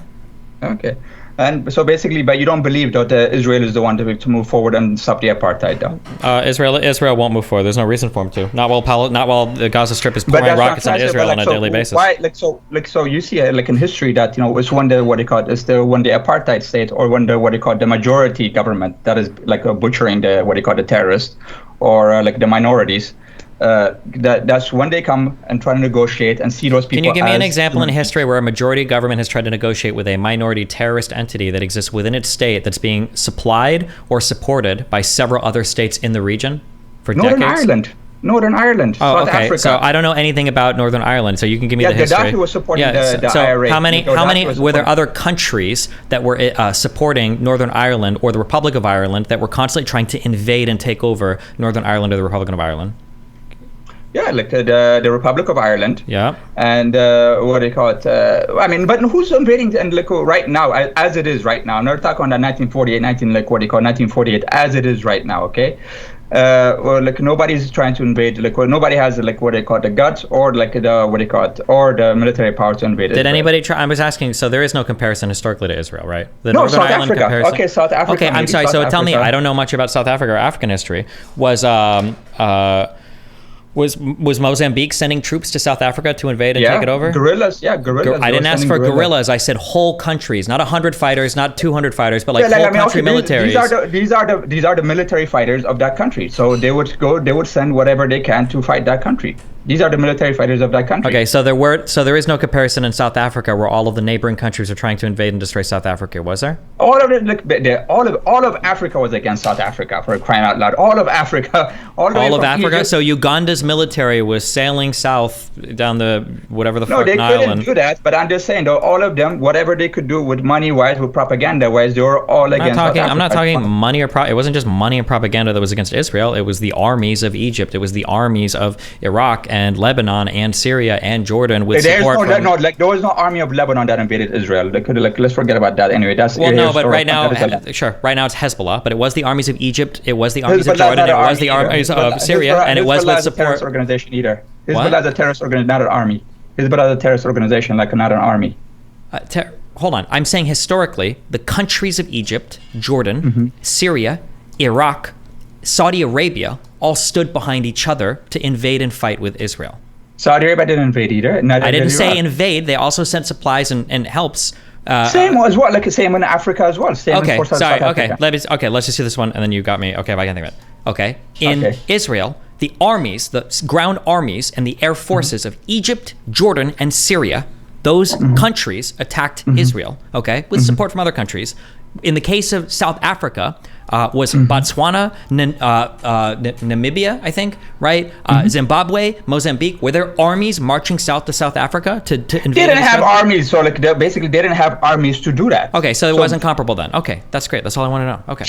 Okay. And so basically, but you don't believe that Israel is the one to move forward and stop the apartheid, though? Israel won't move forward. There's no reason for him to. Not while the Gaza Strip is pouring rockets on Israel on a daily basis. Why, so you see, in history that it's when the apartheid state or when the majority government that is butchering the terrorists or the minorities. That's when they come and try to negotiate and see those people. Can you give me an example in history where a majority government has tried to negotiate with a minority terrorist entity that exists within its state that's being supplied or supported by several other states in the region for decades? Northern Ireland. Oh, South okay. Africa. So I don't know anything about Northern Ireland. So you can give me the history. Gaddafi was supporting the so IRA. How many were there other countries that were supporting Northern Ireland or the Republic of Ireland that were constantly trying to invade and take over Northern Ireland or the Republic of Ireland? Yeah, the Republic of Ireland. Yeah. And but who's invading? And right now, as it is right now. I'm not talking on that 1948, as it is right now. Okay. Nobody's trying to invade. Nobody has the guts or or the military power to invade. Did anybody try? I was asking. So there is no comparison historically to Israel, right? The no, Northern South Ireland Africa. Comparison. Okay, South Africa. Okay, I'm sorry. So tell me, I don't know much about South Africa or African history. Was Mozambique sending troops to South Africa to invade and take it over? Guerrillas. Yeah, guerrillas. I didn't ask for guerrillas. I said whole countries, not 100 fighters, not 200 fighters, but whole country militaries. These are the military fighters of that country. So they would send whatever they can to fight that country. These are the military fighters of that country. Okay, so there is no comparison in South Africa where all of the neighboring countries are trying to invade and destroy South Africa, was there? All of Africa was against South Africa, for crying out loud. All of Africa. All of Africa. Egypt. So Uganda's military was sailing south down the whatever the fuck Nile. No, they couldn't do that. But I'm just saying, though, all of them, whatever they could do with money-wise, with propaganda-wise, they were all against South Africa. I'm not talking money or it wasn't just money and propaganda that was against Israel. It was the armies of Egypt. It was the armies of Iraq and Lebanon and Syria and Jordan with support from... there was no army of Lebanon that invaded Israel. Let's forget about that anyway. But right now, right now it's Hezbollah, but it was the armies of Egypt, it was the armies of Jordan, it was the armies of Syria, and it was with support... Hezbollah is a terrorist organization either. Hezbollah is a terrorist organization, not an army. Hezbollah is a terrorist organization, not an army. Hold on. I'm saying historically, the countries of Egypt, Jordan, Syria, Iraq, Saudi Arabia all stood behind each other to invade and fight with Israel. Saudi Arabia didn't invade either. I didn't say invade. They also sent supplies and helps. Same as well, same in Africa as well. Same Let's just do this one, and then you got me. Okay, if I can think of it. Okay, in Israel, the armies, the ground armies and the air forces of Egypt, Jordan, and Syria, those countries attacked Israel, okay, with support from other countries. In the case of South Africa, was Botswana, Namibia, I think, right? Zimbabwe, Mozambique. Were there armies marching south to South Africa to invade? They didn't have armies, so like basically they didn't have armies to do that. Okay, so it wasn't comparable then. Okay, that's great. That's all I want to know. Okay.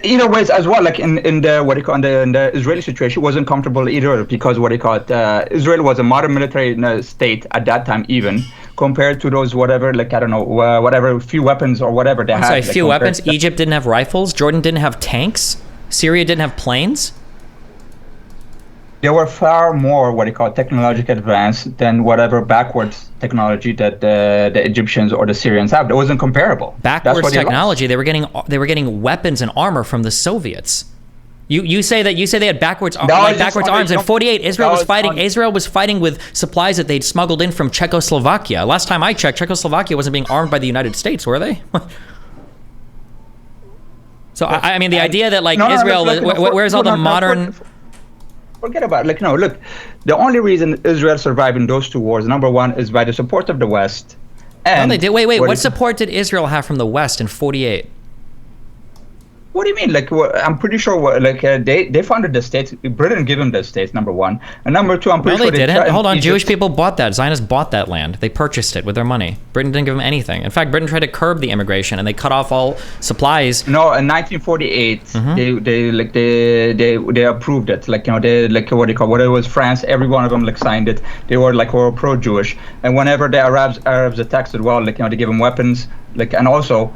Either ways as well, like in the what do you call in the Israeli situation, it wasn't comfortable either because what do you call it? Israel was a modern military state at that time, even compared to those whatever, like I don't know, whatever few weapons or whatever they had. Sorry, like, few weapons. Egypt didn't have rifles. Jordan didn't have tanks. Syria didn't have planes. They were far more what you call technologically advanced than whatever backwards technology that the Egyptians or the Syrians have. It wasn't comparable. Backwards technology. They were getting weapons and armor from the Soviets. You say they had backwards arms. In '48, Israel was fighting with supplies that they'd smuggled in from Czechoslovakia. Last time I checked, Czechoslovakia wasn't being armed by the United States, were they? So I mean, the idea that like Israel, where's all the modern? Forget about it. Like no, look, the only reason Israel survived in those two wars, number one, is by the support of the West. And no, they did. Wait. What support did Israel have from the West in '48? What do you mean? Like, I'm pretty sure, they founded the states. Britain gave them the states, number one. And number two, I'm pretty sure they didn't. Hold on, Jewish people bought that. Zionists bought that land. They purchased it with their money. Britain didn't give them anything. In fact, Britain tried to curb the immigration, and they cut off all supplies. No, in 1948, they approved it. Like, you know, they what do you call? Whether it was France, every one of them signed it. They were pro-Jewish. And whenever the Arabs attacked as well, they give them weapons. And also.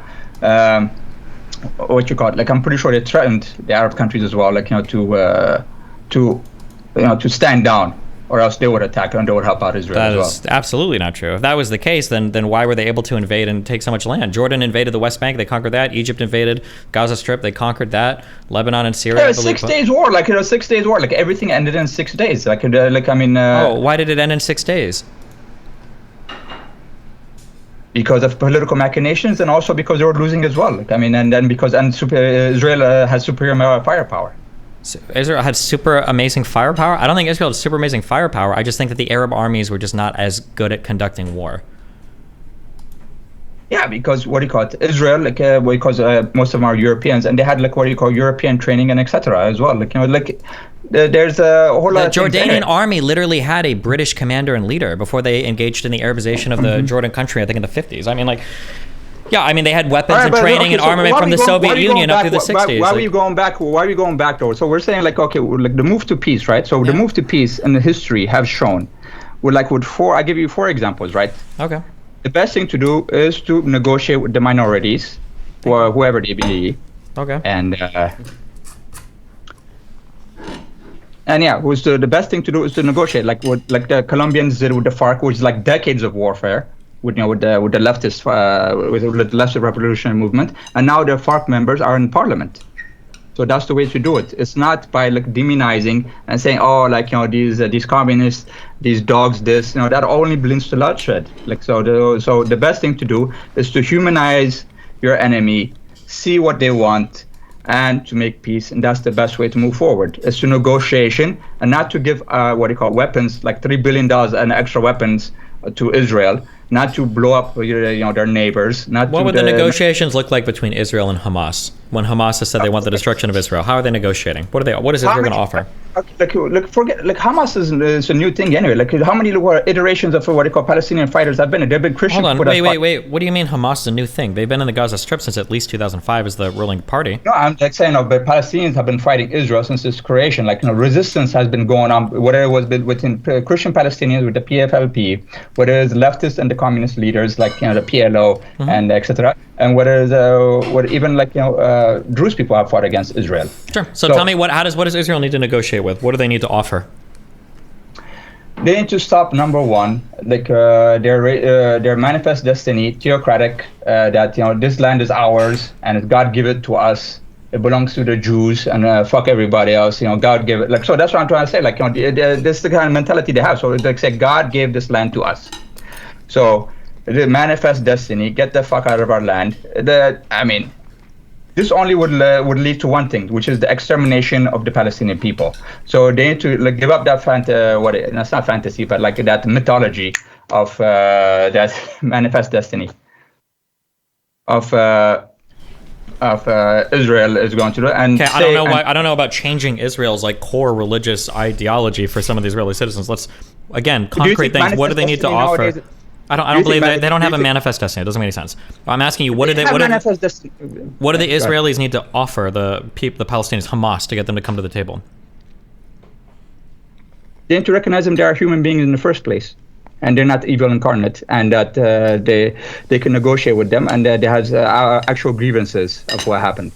What you call it? I'm pretty sure they threatened the Arab countries as well, to stand down, or else they would attack and they would help out Israel as well. That is absolutely not true. If that was the case, then why were they able to invade and take so much land? Jordan invaded the West Bank, they conquered that. Egypt invaded Gaza Strip, they conquered that. Lebanon and Syria. Yeah, 6 days war, 6 days war. Everything ended in 6 days. Why did it end in 6 days? Because of political machinations, and also because they were losing as well. Israel has superior firepower. So Israel had super amazing firepower? I don't think Israel had super amazing firepower. I just think that the Arab armies were just not as good at conducting war. Yeah, because Israel, because most of them are Europeans, and they had European training and etc. as well. There's a whole lot. The Jordanian army literally had a British commander and leader before they engaged in the Arabization of the Jordan country, I think in the 50s. They had weapons and training and armament from the Soviet Union up through the 60s. Why are you going back? Why are you going back though? So we're saying the move to peace, right? So the move to peace in the history have shown, I give you 4 examples, right? Okay. The best thing to do is to negotiate with the minorities, or whoever they be. Okay. And yeah, the best thing to do is to negotiate, like the Colombians did with the FARC, which is decades of warfare with the leftist with the leftist revolutionary movement, and now the FARC members are in parliament. So that's the way to do it. It's not by demonizing and saying, these communists, these dogs, this, that only leads to bloodshed. So the best thing to do is to humanize your enemy, see what they want, and to make peace, and that's the best way to move forward. It's to negotiation, and not to give weapons, $3 billion and extra weapons to Israel, not to blow up their neighbors. What would the negotiations look like between Israel and Hamas? When Hamas has said they want the destruction of Israel, how are they negotiating? What is Israel going to offer? Forget Hamas is a new thing anyway. How many iterations of Palestinian fighters have been? They've been Christian. Hold on, wait. What do you mean Hamas is a new thing? They've been in the Gaza Strip since at least 2005 as the ruling party. No, I'm saying but Palestinians have been fighting Israel since its creation. Resistance has been going on, whether it was within Christian Palestinians with the PFLP, whether it's leftists and the communist leaders the PLO and etc. And whether even Druze people have fought against Israel. Sure. So tell me, what does Israel need to negotiate with? What do they need to offer? They need to stop, number one, their manifest destiny, theocratic, that this land is ours and God give it to us. It belongs to the Jews and fuck everybody else. God gave it. So that's what I'm trying to say. This is the kind of mentality they have. So say God gave this land to us. So the manifest destiny, get the fuck out of our land. this only would lead to one thing, which is the extermination of the Palestinian people. So they need to give up that that's not fantasy, but like that mythology of that manifest destiny of Israel is going to do. And okay, I don't know about changing Israel's like core religious ideology for some of the Israeli citizens. Let's again concrete things. What do they need to offer? Nowadays, I don't believe they don't have a manifest destiny. It doesn't make any sense. I'm asking you, what do the Israelis need to offer the Palestinians, Hamas, to get them to come to the table? They need to recognize them. They are human beings in the first place, and they're not evil incarnate, and that they can negotiate with them, and they has actual grievances of what happened.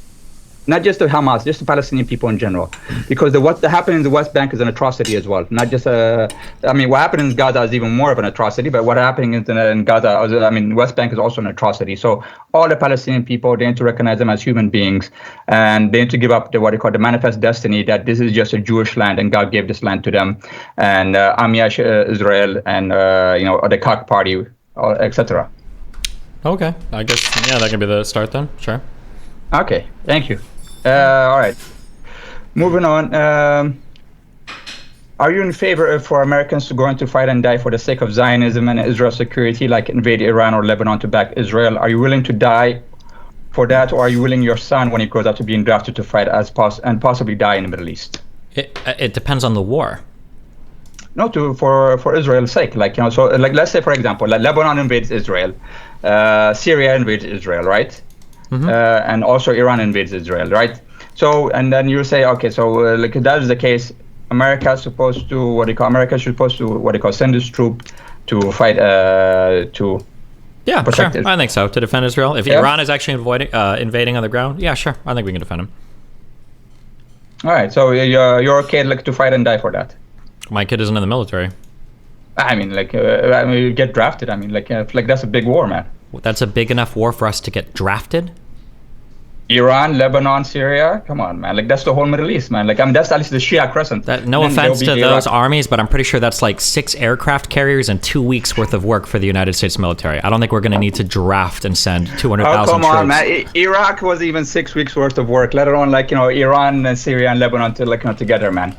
Not just the Hamas, just the Palestinian people in general, because what happened in the West Bank is an atrocity as well. Not just what happened in Gaza is even more of an atrocity, but what happened in Gaza, West Bank is also an atrocity. So all the Palestinian people, they need to recognize them as human beings, and they need to give up what they call the manifest destiny that this is just a Jewish land and God gave this land to them, and Amiyash Israel and the Koch party, etc. Okay, I guess that can be the start then. Sure. Okay, thank you. All right, moving on. Are you in favor for Americans to go into fight and die for the sake of Zionism and Israel's security, like invade Iran or Lebanon to back Israel? Are you willing to die for that, or are you willing your son, when he grows up, to be drafted to fight and possibly die in the Middle East? It depends on the war. No, for Israel's sake, so let's say, for example, Lebanon invades Israel, Syria invades Israel, right? Mm-hmm. And also Iran invades Israel, right? So, and then you say, okay, so if that is the case, America is supposed to send its troop to fight to protect Israel. I think so, to defend Israel. If Iran is actually invading on the ground, yeah, sure, I think we can defend them. All right, so you're okay to fight and die for that? My kid isn't in the military. You get drafted. That's a big war, man. That's a big enough war for us to get drafted? Iran, Lebanon, Syria. Come on, man. That's the whole Middle East, man. That's at least the Shia Crescent. No offense to those armies, but I'm pretty sure that's like 6 aircraft carriers and 2 weeks worth of work for the United States military. I don't think we're going to need to draft and send 200,000 troops. Oh, come on, man. Iraq was even 6 weeks worth of work, let alone Iran and Syria and Lebanon together, man.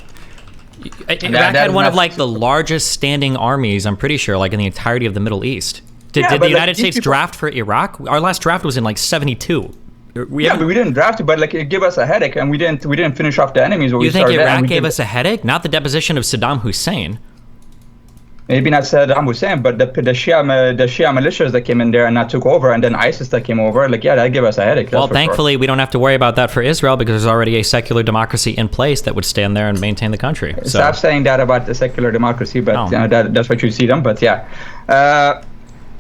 Iraq had one of the largest standing armies, I'm pretty sure, in the entirety of the Middle East. Did the United States draft for Iraq? Our last draft was in 72. But we didn't draft it, but it gave us a headache, and we didn't finish off the enemies. You think Iraq gave us a headache? Not the deposition of Saddam Hussein. Maybe not Saddam Hussein, but the Shia militias that came in there and that took over, and then ISIS that came over. That gave us a headache. Well, thankfully, we don't have to worry about that for Israel, because there's already a secular democracy in place that would stand there and maintain the country. Stop saying that about the secular democracy, but that's what you see them. But yeah,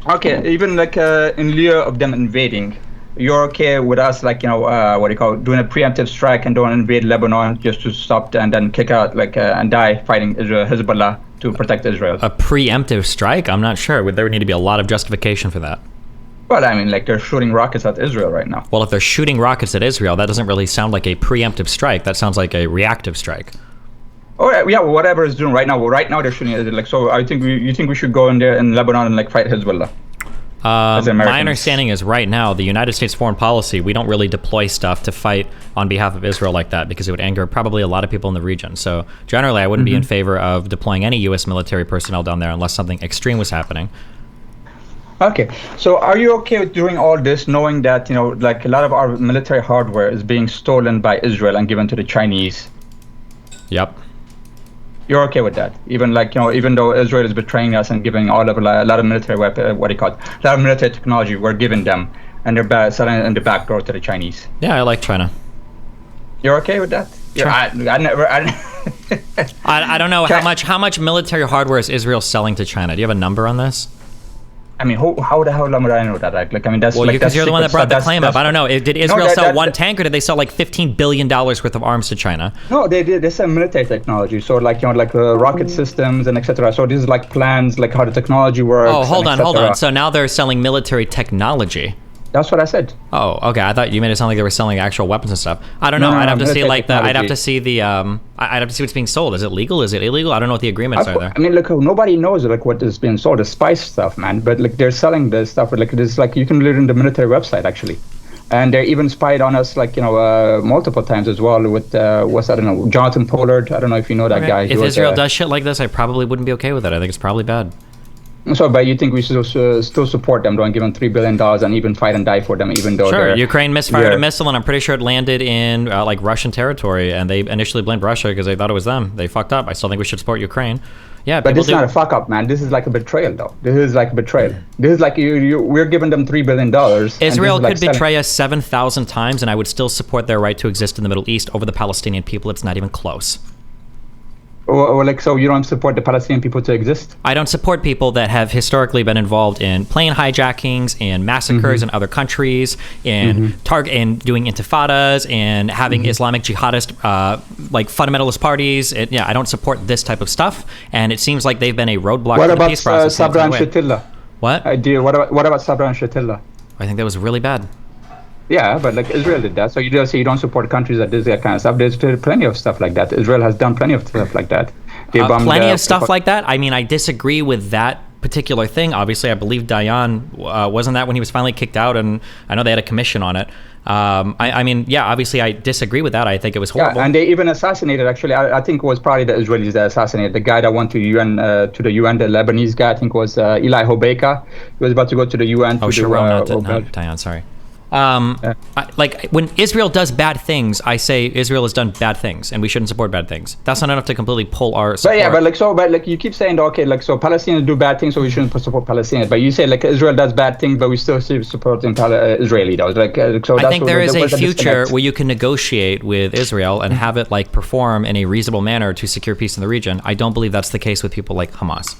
okay. Even in lieu of them invading, you're okay with us, doing a preemptive strike and don't invade Lebanon just to stop and then kick out and die fighting Israel, Hezbollah, to protect Israel. A preemptive strike? I'm not sure. There would need to be a lot of justification for that. Well, they're shooting rockets at Israel right now. Well, if they're shooting rockets at Israel, that doesn't really sound like a preemptive strike. That sounds like a reactive strike. Oh yeah, whatever is doing right now. Well, right now they're shooting it. So I think you think we should go in there in Lebanon and fight Hezbollah. My understanding is right now, the United States foreign policy, we don't really deploy stuff to fight on behalf of Israel like that, because it would anger probably a lot of people in the region. So generally, I wouldn't be in favor of deploying any U.S. military personnel down there unless something extreme was happening. Okay, so are you okay with doing all this, knowing that a lot of our military hardware is being stolen by Israel and given to the Chinese? Yep. You're okay with that, even even though Israel is betraying us and giving a lot of military a lot of military technology we're giving them, and they're selling it in the back door to the Chinese. Yeah, I like China. You're okay with that? Sure. I don't know how much military hardware is Israel selling to China. Do you have a number on this? How the hell would I know that? That's because you're the one that brought the claim up. I don't know. Did Israel sell one tank, or did they sell $15 billion worth of arms to China? No, they did. They sell military technology. So rocket systems and etc. So this is plans, how the technology works. Oh, hold on. So now they're selling military technology. That's what I said. Oh, okay. I thought you made it sound like they were selling actual weapons and stuff. I don't know. I'd have to see I'd have to see the. I'd have to see what's being sold. Is it legal? Is it illegal? I don't know what the agreements are there. Nobody knows what is being sold. The spice stuff, man. But they're selling this stuff. This you can read it in the military website actually. And they even spied on us, like, multiple times as well with, I don't know, Jonathan Pollard. I don't know if you know that guy. If Israel does shit like this, I probably wouldn't be okay with it. I think it's probably bad. So, but you think we should still support them, don't give them $3 billion and even fight and die for them, even though Sure, Ukraine misfired a missile, and I'm pretty sure it landed in like Russian territory, and they initially blamed Russia because they thought it was them. They fucked up. I still think we should support Ukraine. Yeah, but this is not a fuck up, man. This is like a betrayal, though. This is like a betrayal. This is like we're giving them $3 billion. Israel could betray us 7,000 times, and I would still support their right to exist in the Middle East over the Palestinian people. It's not even close. Or like, so you don't support the Palestinian people to exist? I don't support people that have historically been involved in plane hijackings and massacres in other countries, and and doing intifadas and having Islamic jihadist like fundamentalist parties. I don't support this type of stuff, and it seems like they've been a roadblock to the peace process. Sabra and Shatila? What? What about Sabra and Shatila? I think that was really bad. Yeah, but like Israel did that. So you just say you don't support countries that do that kind of stuff. There's plenty of stuff like that. Israel has done plenty of stuff like that. Plenty of stuff like that. I mean, I disagree with that particular thing. Obviously, I believe Dayan wasn't that when he was finally kicked out, and I know they had a commission on it. I mean, yeah, obviously I disagree with that. I think it was horrible. Yeah, and they even assassinated, actually, I think it was probably the Israelis that assassinated the guy that went to the UN, the Lebanese guy, I think was Eli Hobeika. He was about to go to the UN. Oh, Sharon, not Dayan, sorry. Like when Israel does bad things, I say Israel has done bad things, and we shouldn't support bad things. That's not enough to completely pull our support. But you keep saying, okay, like, so Palestinians do bad things, so we shouldn't support Palestinians. But you say like Israel does bad things, but we still support Israeli though. Like, so I think there is a future where you can negotiate with Israel and have it like perform in a reasonable manner to secure peace in the region. I don't believe that's the case with people like Hamas.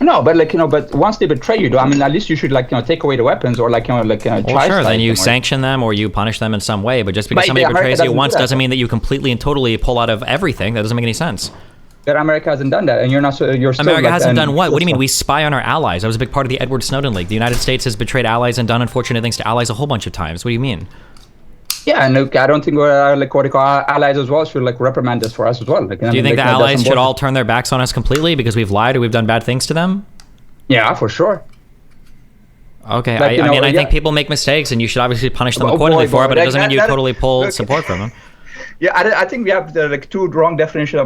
No, but but once they betray you, though, I mean, at least you should take away the weapons, or try. Well, sure, then you sanction them or you punish them in some way. But just because somebody betrays you once doesn't mean that you completely and totally pull out of everything. That doesn't make any sense. But America hasn't done that, and you're not. You're still America hasn't done what? What do you mean? We spy on our allies. That was a big part of the Edward Snowden leak. The United States has betrayed allies and done unfortunate things to allies a whole bunch of times. What do you mean? Yeah, and I don't think our allies as well should reprimand us for us as well. Do you think the allies should all turn their backs on us completely because we've lied or we've done bad things to them? Yeah, for sure. Okay, I think people make mistakes, and you should obviously punish them accordingly for it, but it doesn't mean you totally pull support from them. Yeah, I think we have two different definitions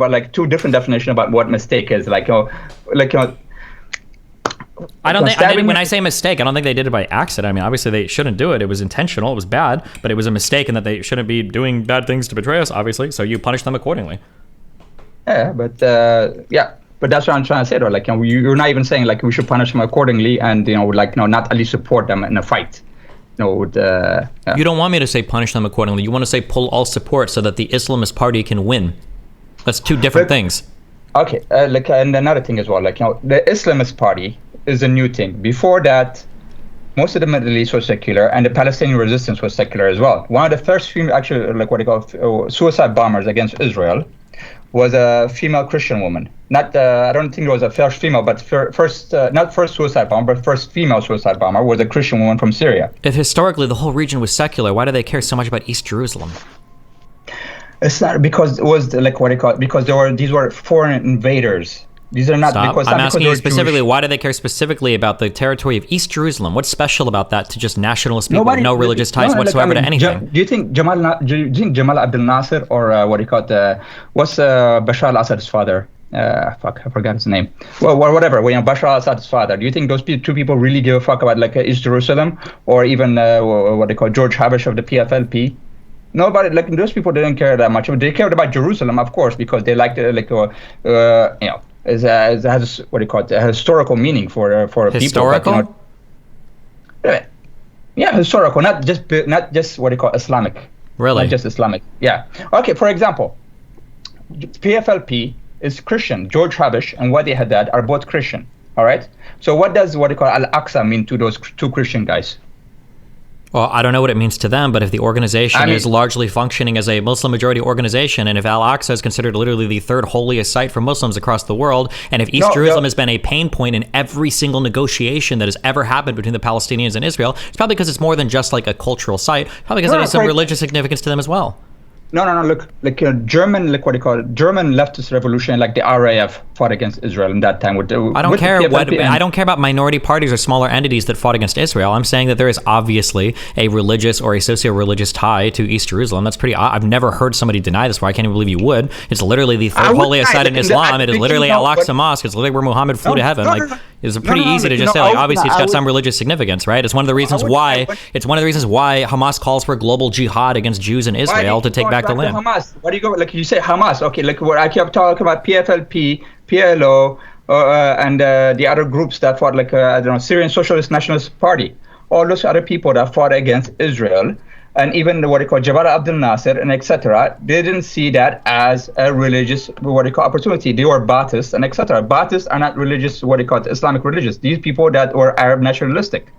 about what mistake is. I don't think when I say mistake, I don't think they did it by accident. I mean, obviously they shouldn't do it. It was intentional. It was bad, but it was a mistake, and that they shouldn't be doing bad things to betray us. Obviously, so you punish them accordingly. Yeah, but But that's what I'm trying to say, though. You're not even saying we should punish them accordingly, and not at least support them in a fight. You don't want me to say punish them accordingly. You want to say pull all support so that the Islamist party can win. That's two different things. Okay, and another thing as well. The Islamist party is a new thing. Before that, most of the Middle East was secular, and the Palestinian resistance was secular as well. One of the first suicide bombers against Israel was a female Christian woman. I don't think it was a first female, but not first suicide bomber, but first female suicide bomber was a Christian woman from Syria. If historically the whole region was secular, why do they care so much about East Jerusalem? It's not because it was because these were foreign invaders. These are not. I'm asking you specifically, why do they care specifically about the territory of East Jerusalem? What's special about that to just nationalist people with no religious ties whatsoever to anything? Do you think Jamal Abdel Nasser, or what's Bashar al-Assad's father? I forgot his name. Well, whatever. Bashar al-Assad's father. Do you think those two people really give a fuck about East Jerusalem, or even George Habash of the PFLP? Nobody, those people didn't care that much. They cared about Jerusalem, of course, because they liked it, it has a historical meaning for historical? people. Yeah, historical, not just Islamic. Really? Not just Islamic. Yeah. Okay. For example, PFLP is Christian. George Habash and Wadi Haddad are both Christian. All right. So what does Al-Aqsa mean to those two Christian guys? Well, I don't know what it means to them, but if the organization is largely functioning as a Muslim majority organization, and if Al-Aqsa is considered literally the third holiest site for Muslims across the world, and if East Jerusalem has been a pain point in every single negotiation that has ever happened between the Palestinians and Israel, it's probably because it's more than just a cultural site, probably because it has some religious significance to them as well. No. Look, like German, like what do you call it? German leftist revolution, like the RAF, fought against Israel in that time. I don't care I don't care about minority parties or smaller entities that fought against Israel. I'm saying that there is obviously a religious or a socio-religious tie to East Jerusalem. That's pretty. I've never heard somebody deny this. Where I can't even believe you would. It's literally the third holiest site in Islam. It is literally Al-Aqsa Mosque. It's literally where Muhammad flew to heaven. It's pretty easy to just say, like, obviously it's got some religious significance, right? It's one of the reasons why. It's one of the reasons why Hamas calls for global jihad against Jews in Israel to take back the land. Hamas. Why do you go? Like you say Hamas. Okay, like where I kept talking about PFLP, PLO, and the other groups that fought, like I don't know, Syrian Socialist Nationalist Party. All those other people that fought against Israel, and even what they call Jabal Abdel Nasser and etc. They didn't see that as a religious what they call opportunity. They were Baathists and etc. Baathists are not religious, what they call Islamic religious. These people that were Arab nationalistic,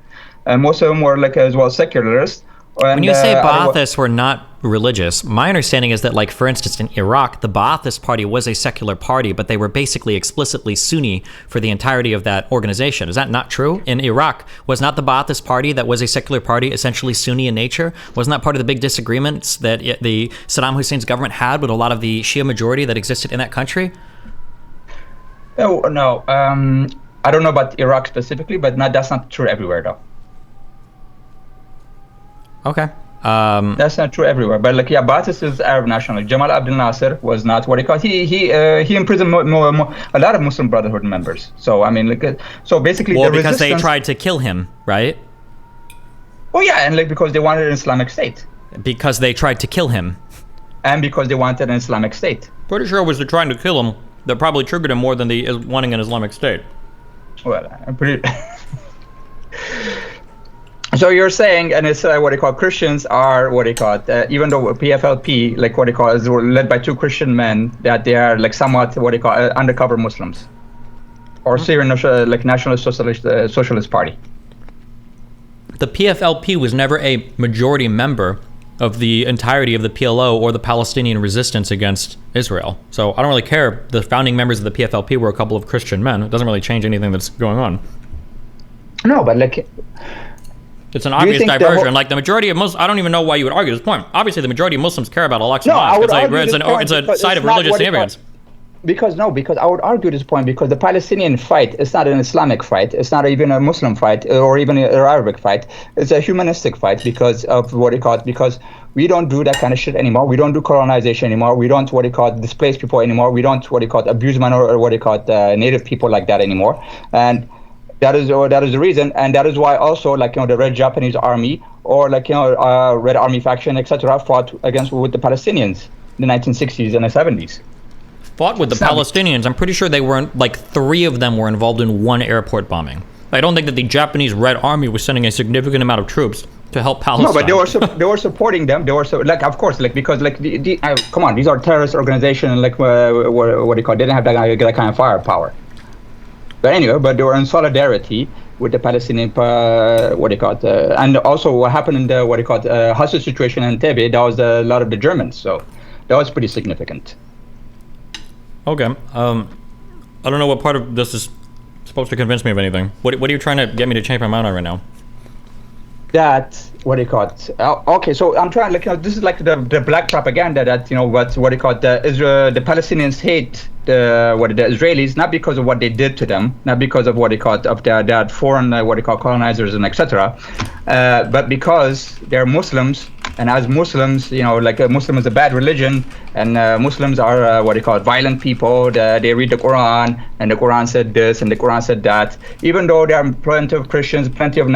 and most of them were like as well secularists. When you say Baathists were not religious, my understanding is that, like, for instance, in Iraq, the Ba'athist Party was a secular party, but they were basically explicitly Sunni for the entirety of that organization. Is that not true? In Iraq, was not the Ba'athist Party, that was a secular party, essentially Sunni in nature? Wasn't that part of the big disagreements that the Saddam Hussein's government had with a lot of the Shia majority that existed in that country? Oh, no. I don't know about Iraq specifically, but that's not true everywhere, though. Okay. That's not true everywhere, but like Ba'athist is Arab national. Jamal Abdel Nasser was not what he called. He imprisoned a lot of Muslim Brotherhood members. So I mean, like, so basically, because they tried to kill him, right? Oh yeah, and like because they wanted an Islamic State. Because they tried to kill him. And because they wanted an Islamic State. Pretty sure it was the trying to kill him that probably triggered him more than the wanting an Islamic State. Well, I'm pretty. So you're saying, and it's what they call Christians are what they call it, even though PFLP, like what they call, is led by two Christian men, that they are like somewhat what they call undercover Muslims, or Syrian like Nationalist Socialist Party. The PFLP was never a majority member of the entirety of the PLO or the Palestinian resistance against Israel. So I don't really care. The founding members of the PFLP were a couple of Christian men. It doesn't really change anything that's going on. No, but like, it's an obvious diversion. Like the majority of Muslims, I don't even know why you would argue this point. Obviously, the majority of Muslims care about Al-Aqsa Mosque. It's a site of religious significance. Because I would argue this point because the Palestinian fight is not an Islamic fight. It's not even a Muslim fight or even an Arabic fight. It's a humanistic fight because of what they call it. Because we don't do that kind of shit anymore. We don't do colonization anymore. We don't what they call it, displace people anymore. We don't what they call it, abuse or what they call it, native people like that anymore. And that is the reason, and that is why also, like, the Red Japanese Army or like Red Army faction, etc., fought with the Palestinians in the 1960s and the 70s. Fought with the Palestinians. I'm pretty sure they weren't, like, 3 of them were involved in one airport bombing. I don't think that the Japanese Red Army was sending a significant amount of troops to help Palestine. No, but they were supporting them. They were like, of course, like because like come on, these are terrorist organizations, and like what do you call it? They didn't have that kind of firepower. But anyway, they were in solidarity with the Palestinian, and also what happened in the hostage situation in Entebbe, that was a lot of the Germans, so that was pretty significant. Okay, I don't know what part of this is supposed to convince me of anything. What are you trying to get me to change my mind on right now? That okay, so I'm trying, like, this is like the black propaganda that the Palestinians hate the Israelis, not because of what they did to them, not because of of their foreign colonizers and etc., but because they're Muslims, and as Muslims, Muslim is a bad religion, and Muslims are violent people. They read the Quran, and the Quran said this, and the Quran said that. Even though there are plenty of Christians, plenty of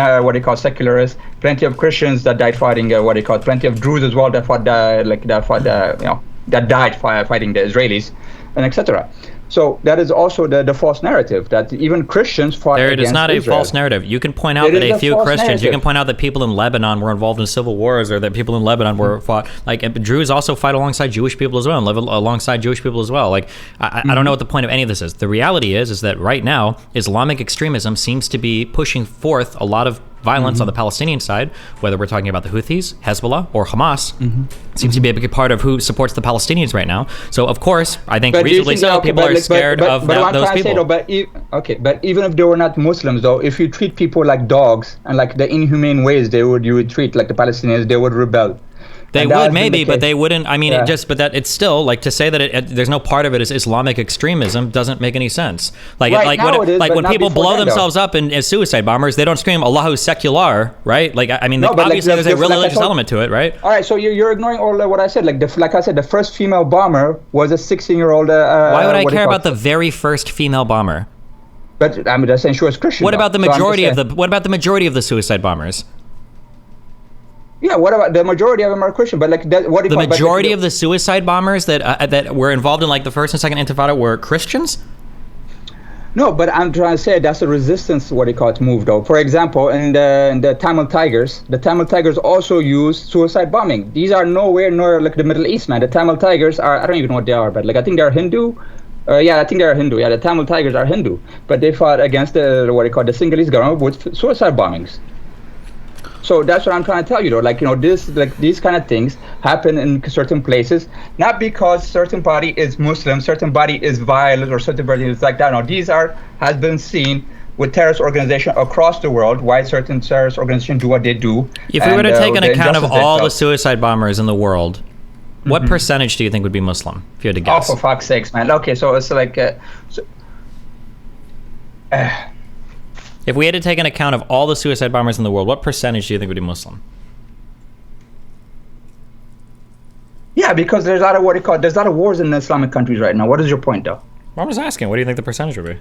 secularists, plenty of Christians that died fighting plenty of Druze as well that died fighting the Israelis, and etc. So that is also the false narrative that even Christians fought against Israel. It is not a false narrative. You can point out that a few Christians, you can point out that people in Lebanon were involved in civil wars, or that people in Lebanon were fought. Like, Druze also fight alongside Jewish people as well, and live alongside Jewish people as well. Like, I don't know what the point of any of this is. The reality is that right now, Islamic extremism seems to be pushing forth a lot of violence on the Palestinian side, whether we're talking about the Houthis, Hezbollah, or Hamas, seems to be a big part of who supports the Palestinians right now. So, of course, I think reasonably so, people are scared of those people. But even if they were not Muslims, though, if you treat people like dogs and like the inhumane ways you would treat like the Palestinians, they would rebel. They would maybe, but they wouldn't. I mean, but that it's still like to say that there's no part of it is Islamic extremism doesn't make any sense. Like when people blow themselves up as suicide bombers, they don't scream Allahu secular, right? Like I mean, obviously there's a religious element to it, right? All right, so you're ignoring all what I said. Like I said, the first female bomber was a 16-year-old. Why would I care about the very first female bomber? But I mean, they're saying she was Christian. What about the majority of the suicide bombers? Yeah, what about the majority of them are Christian? But like, the majority of the suicide bombers that were involved in like the first and second Intifada were Christians? No, but I'm trying to say that's a resistance, move though. For example, in the Tamil Tigers also use suicide bombing. These are nowhere near like the Middle East, man. The Tamil Tigers are, I don't even know what they are, but like I think they're Hindu. I think they're Hindu. Yeah, the Tamil Tigers are Hindu, but they fought against the Sinhalese government with suicide bombings. So that's what I'm trying to tell you, though. Like, these kind of things happen in certain places, not because certain party is Muslim, certain party is violent, or certain party is like that. No, has been seen with terrorist organizations across the world, why certain terrorist organizations do what they do. If we were to take an account of all the suicide bombers in the world, what percentage do you think would be Muslim, if you had to guess? Oh, for fuck's sakes, man. Okay, so it's like... If we had to take an account of all the suicide bombers in the world, what percentage do you think would be Muslim? Yeah, because there's a lot of there's a lot of wars in the Islamic countries right now. What is your point, though? Well, I'm just asking. What do you think the percentage would be?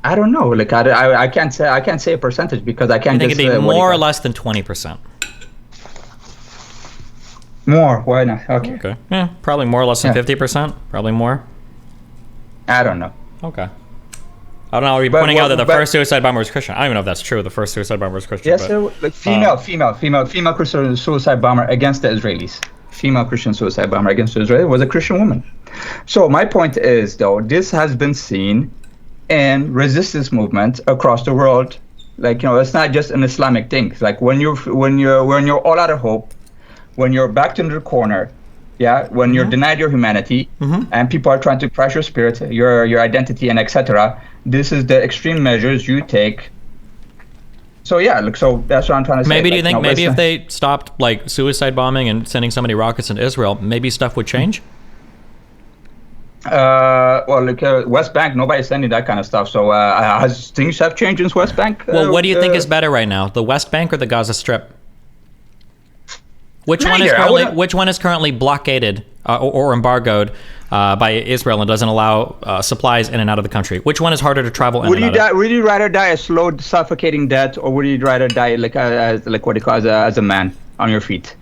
I don't know. Like I can't say a percentage because I can't. I think it'd be more or less than 20%. More? Why not? Okay. Yeah, probably more or less than 50%. Probably more. I don't know. Okay. I don't know. Are you pointing out that the first suicide bomber was Christian? I don't even know if that's true. The first suicide bomber was Christian. Yes, like female Christian suicide bomber against the Israelis. Female Christian suicide bomber against Israel was a Christian woman. So my point is, though, this has been seen in resistance movement across the world. Like, it's not just an Islamic thing. It's like when you're all out of hope, when you're backed into the corner, when you're denied your humanity, and people are trying to crush your spirit, your identity, and etc. This is the extreme measures you take. So so that's what I'm trying to say. Maybe do you think if they stopped like suicide bombing and sending so many rockets into Israel, maybe stuff would change? West Bank, nobody's sending that kind of stuff. So has things have changed in West Bank? Well, what do you think is better right now, the West Bank or the Gaza Strip? Which one is currently blockaded or embargoed by Israel and doesn't allow supplies in and out of the country? Which one is harder to travel in and out of? Would you rather die a slow, suffocating death, or would you rather die as a man on your feet?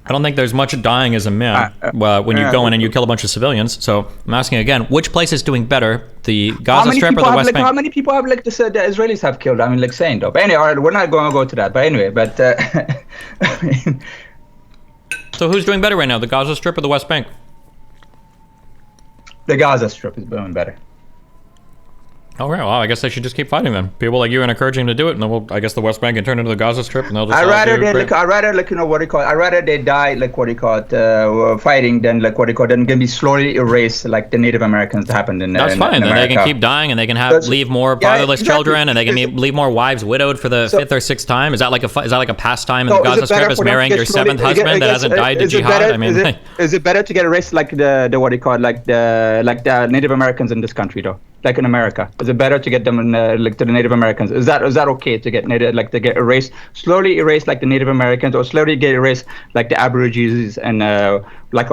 I don't think there's much dying as a man when you go in and you kill a bunch of civilians. So I'm asking again, which place is doing better, the Gaza Strip or the West Bank? How many people have the Israelis have killed? I mean, saying though. But anyway, all right, we're not going to go to that. But anyway, So who's doing better right now, the Gaza Strip or the West Bank? The Gaza Strip is doing better. Oh, right. Well, I guess they should just keep fighting then. People like you are encouraging them to do it, and then I guess the West Bank can turn into the Gaza Strip, and they'll just. I'd rather they die fighting than then can be slowly erased like the Native Americans happened in. That's fine. Then they can keep dying, and they can leave more fatherless children, and they can leave more wives widowed for the fifth or sixth time. Is that like a pastime in the Gaza Strip? Is marrying your seventh husband that hasn't died to jihad? I mean, is it better to get erased like the Native Americans in this country though? Like in America, is it better to get them to the Native Americans? Is that okay to get slowly erased like the Native Americans, or slowly get erased like the Aborigines and I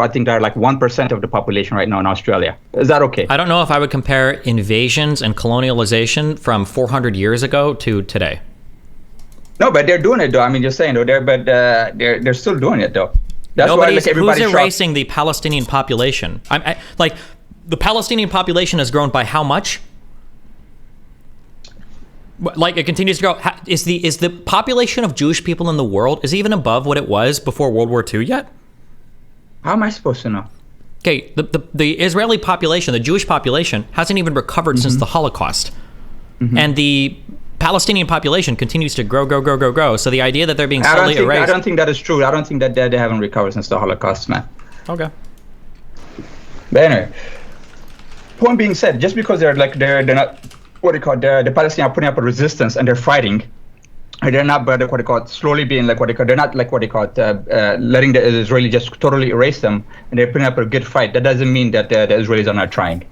think they're like 1% of the population right now in Australia? Is that okay? I don't know if I would compare invasions and colonialization from 400 years ago to today. No, but they're doing it though. I mean, just saying though, they're still doing it though. That's why who's erasing the Palestinian population? The Palestinian population has grown by how much? Like it continues to grow. Is the population of Jewish people in the world is even above what it was before World War II yet? How am I supposed to know? Okay, the Israeli population, the Jewish population, hasn't even recovered since the Holocaust, and the Palestinian population continues to grow. So the idea that they're being slowly erased. I don't think that is true. I don't think that they haven't recovered since the Holocaust, man. Okay. But anyway. Point being said, just because they're not the Palestinians are putting up a resistance and they're fighting, They're not, but what they call it, slowly being like what they call. They're not like what they call it, letting the Israeli just totally erase them, and they're putting up a good fight. That doesn't mean that the Israelis are not trying.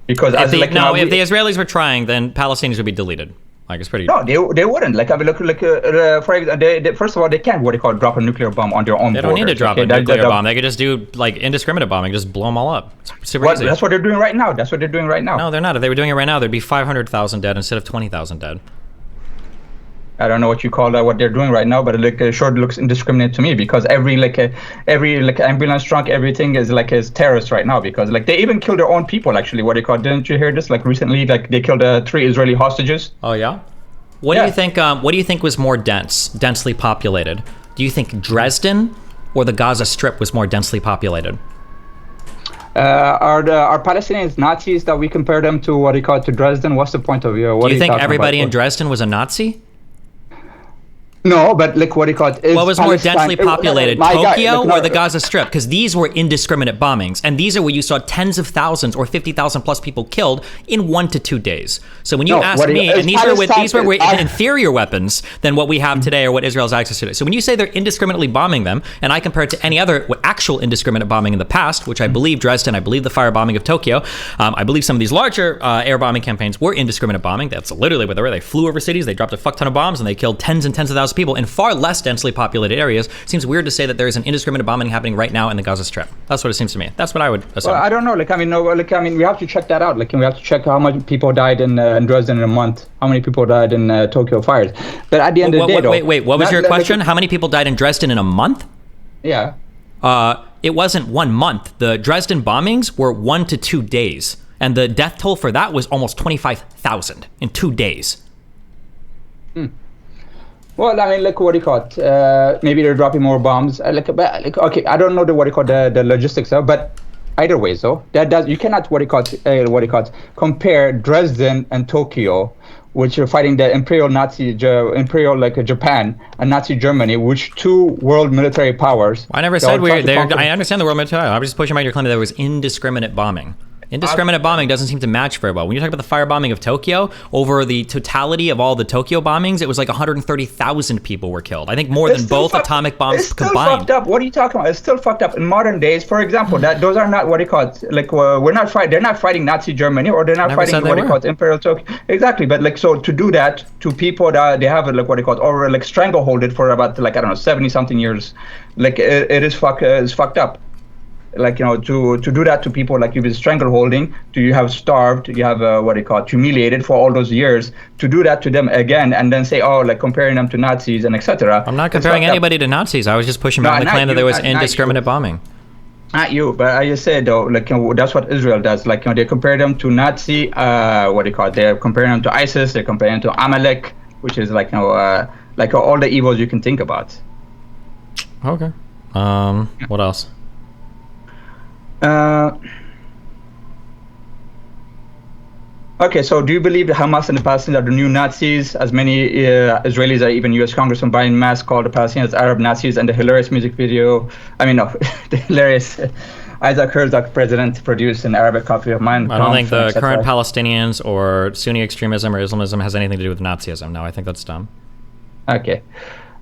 Because if the Israelis were trying, then Palestinians would be deleted. Like, it's pretty. No, they wouldn't. Like, I mean, look, for example, first of all, they can't what they call drop a nuclear bomb on their own. They don't need to drop a nuclear bomb. They could just do like indiscriminate bombing, just blow them all up. It's super easy. That's what they're doing right now. That's what they're doing right now. No, they're not. If they were doing it right now, there'd be 500,000 dead instead of 20,000 dead. I don't know what you call what they're doing right now, but it sure looks indiscriminate to me, because every ambulance trunk, everything is terrorist right now, because like they even killed their own people. Actually, what they call, didn't you hear this? Like recently, like they killed 3 Israeli hostages. Oh yeah. What do you think? What do you think was more densely populated? Do you think Dresden or the Gaza Strip was more densely populated? Are Palestinians Nazis that we compare them to what they call to Dresden? What's the point of view? Do you think everybody in Dresden was a Nazi? No, but like what do you call it? What was more densely populated, Tokyo or the Gaza Strip? Because these were indiscriminate bombings, and these are where you saw tens of thousands or 50,000 plus people killed in 1 to 2 days. So when you ask me, and these were inferior weapons than what we have today or what Israel's access to today. So when you say they're indiscriminately bombing them, and I compare it to any other actual indiscriminate bombing in the past, which I believe Dresden, I believe the firebombing of Tokyo, I believe some of these larger air bombing campaigns were indiscriminate bombing. That's literally what they were. They flew over cities, they dropped a fuck ton of bombs, and they killed tens and tens of thousands of people in far less densely populated areas. Seems weird to say that there is an indiscriminate bombing happening right now in the Gaza Strip. That's what it seems to me. That's what I would assume. Well, I don't know. We have to check that out. We have to check how much people died in Dresden in a month. How many people died in Tokyo fires? But at the end of the day, wait. What was your question? How many people died in Dresden in a month? Yeah. It wasn't 1 month. The Dresden bombings were 1 to 2 days, and the death toll for that was almost 25,000 in 2 days. Well, I mean, like, what do you call it? Maybe they're dropping more bombs. Okay, I don't know what do you call the logistics of, but either way, so you cannot compare Dresden and Tokyo, which are fighting the imperial Japan and Nazi Germany, which 2 world military powers. I never said we were there. I understand the world military. I was just pushing back your claim that there was indiscriminate bombing. Indiscriminate bombing doesn't seem to match very well. When you talk about the firebombing of Tokyo, over the totality of all the Tokyo bombings, it was like 130,000 people were killed. I think more than both atomic bombs combined. It's still fucked up. What are you talking about? It's still fucked up. In modern days, for example, those are not what do you call it? Like we're not fighting. They're not fighting Nazi Germany, or they're not fighting what do you call it, Imperial Tokyo. Exactly. But like, so to do that to people that they have like what do you call it, or like strangleholded for about like 70 something years, like it is fucked up. Like, to do that to people, like you've been strangleholding, you have starved, you have humiliated for all those years, to do that to them again and then say, like comparing them to Nazis and etc. I'm not comparing anybody to Nazis. I was just pushing back the claim that there was indiscriminate bombing. Not you, but I just said though, like that's what Israel does. Like they compare them to Nazi, they're comparing them to ISIS, they're comparing them to Amalek, which is like like all the evils you can think about. Okay. What else? Okay, so do you believe that Hamas and the Palestinians are the new Nazis, as many Israelis or even U.S. Congressmen by en masse called the Palestinians Arab Nazis, and the hilarious music video, the hilarious Isaac Herzog president produced an Arabic copy of mine. I don't think the current Palestinians or Sunni extremism or Islamism has anything to do with Nazism. No, I think that's dumb. Okay.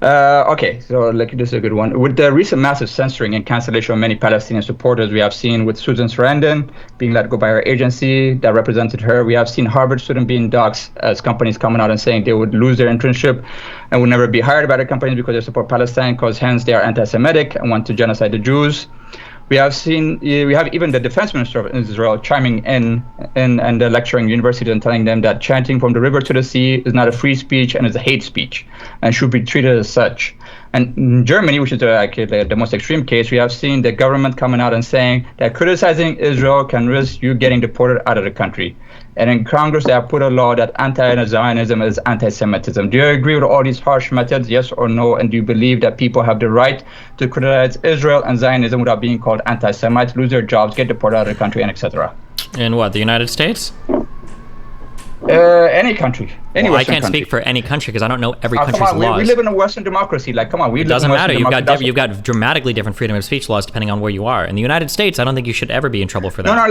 So this is a good one. With the recent massive censoring and cancellation of many Palestinian supporters we have seen, with Susan Sarandon being let go by her agency that represented her, we have seen Harvard students being doxxed as companies coming out and saying they would lose their internship and would never be hired by the companies because they support Palestine, because hence they are anti-Semitic and want to genocide the Jews. We have even the defense minister of Israel chiming in and lecturing universities and telling them that chanting from the river to the sea is not a free speech and is a hate speech and should be treated as such. And in Germany, which is the most extreme case, we have seen the government coming out and saying that criticizing Israel can risk you getting deported out of the country. And in Congress, they have put a law that anti-Zionism is anti-Semitism. Do you agree with all these harsh methods, yes or no? And do you believe that people have the right to criticize Israel and Zionism without being called anti-Semites, lose their jobs, get deported out of the country, and etc.? In what, the United States? Any country, any Well, I Western can't country. speak for any country because I don't know every Come country's on, laws. we live in a Western democracy. Like, come on, we It live doesn't in a matter. Western democracy. You've got dramatically different freedom of speech laws depending on where you are. In the United States, I don't think you should ever be in trouble for that. No,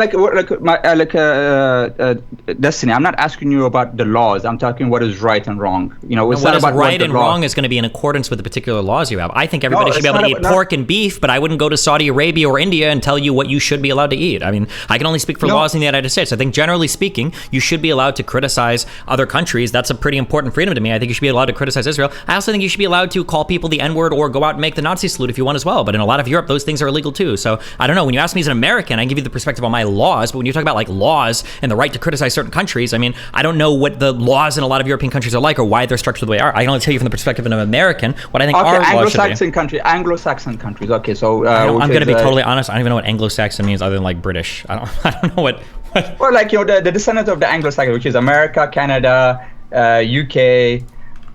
Destiny. I'm not asking you about the laws. I'm talking what is right and wrong. You know, it's what not is about right and law. wrong is going to be in accordance with the particular laws you have. I think everybody should be able to eat pork and beef, but I wouldn't go to Saudi Arabia or India and tell you what you should be allowed to eat. I mean, I can only speak for laws in the United States. I think generally speaking, you should be allowed to criticize other countries. That's a pretty important freedom to me. I think you should be allowed to criticize Israel. I also think you should be allowed to call people the N-word or go out and make the Nazi salute if you want as well. But in a lot of Europe, those things are illegal too. So I don't know. When you ask me as an American, I give you the perspective on my laws. But when you talk about like laws and the right to criticize certain countries, I mean, I don't know what the laws in a lot of European countries are like or why they're structured the way they are. I can only tell you from the perspective of an American what I think our laws should be. Anglo-Saxon countries. Okay, so I'm going to be totally honest. I don't even know what Anglo-Saxon means other than like British. I don't know what. Well, like, you know, the descendants of the Anglo-Saxon, which is America, Canada, UK,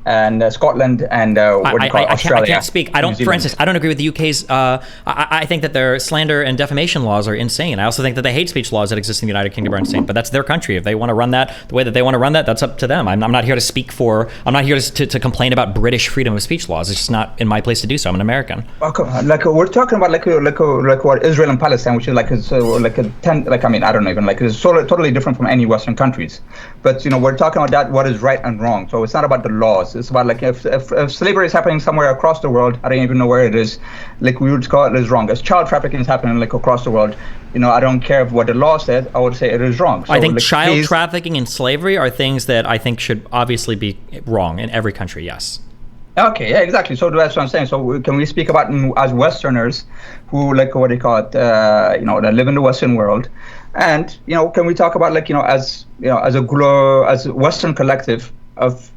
and Scotland, and Australia. I can't speak. I don't. For instance, I don't agree with the UK's. I think that their slander and defamation laws are insane. I also think that the hate speech laws that exist in the United Kingdom are insane. But that's their country. If they want to run that the way that they want to run that, that's up to them. I'm not here to speak for. I'm not here to complain about British freedom of speech laws. It's just not in my place to do so. I'm an American. Okay, like we're talking about like what Israel and Palestine, which is I mean, I don't know, even like it's totally different from any Western countries. But you know, we're talking about that what is right and wrong. So it's not about the laws. It's about like if slavery is happening somewhere across the world, I don't even know where it is. Like we would call it is wrong. As child trafficking is happening like across the world, you know, I don't care what the law says. I would say it is wrong. So, I think child trafficking and slavery are things that I think should obviously be wrong in every country. Yes. Okay, yeah, exactly. So that's what I'm saying. So can we speak about as Westerners who like what do you call it? You know, that live in the Western world, and you know, can we talk about like as a Western collective of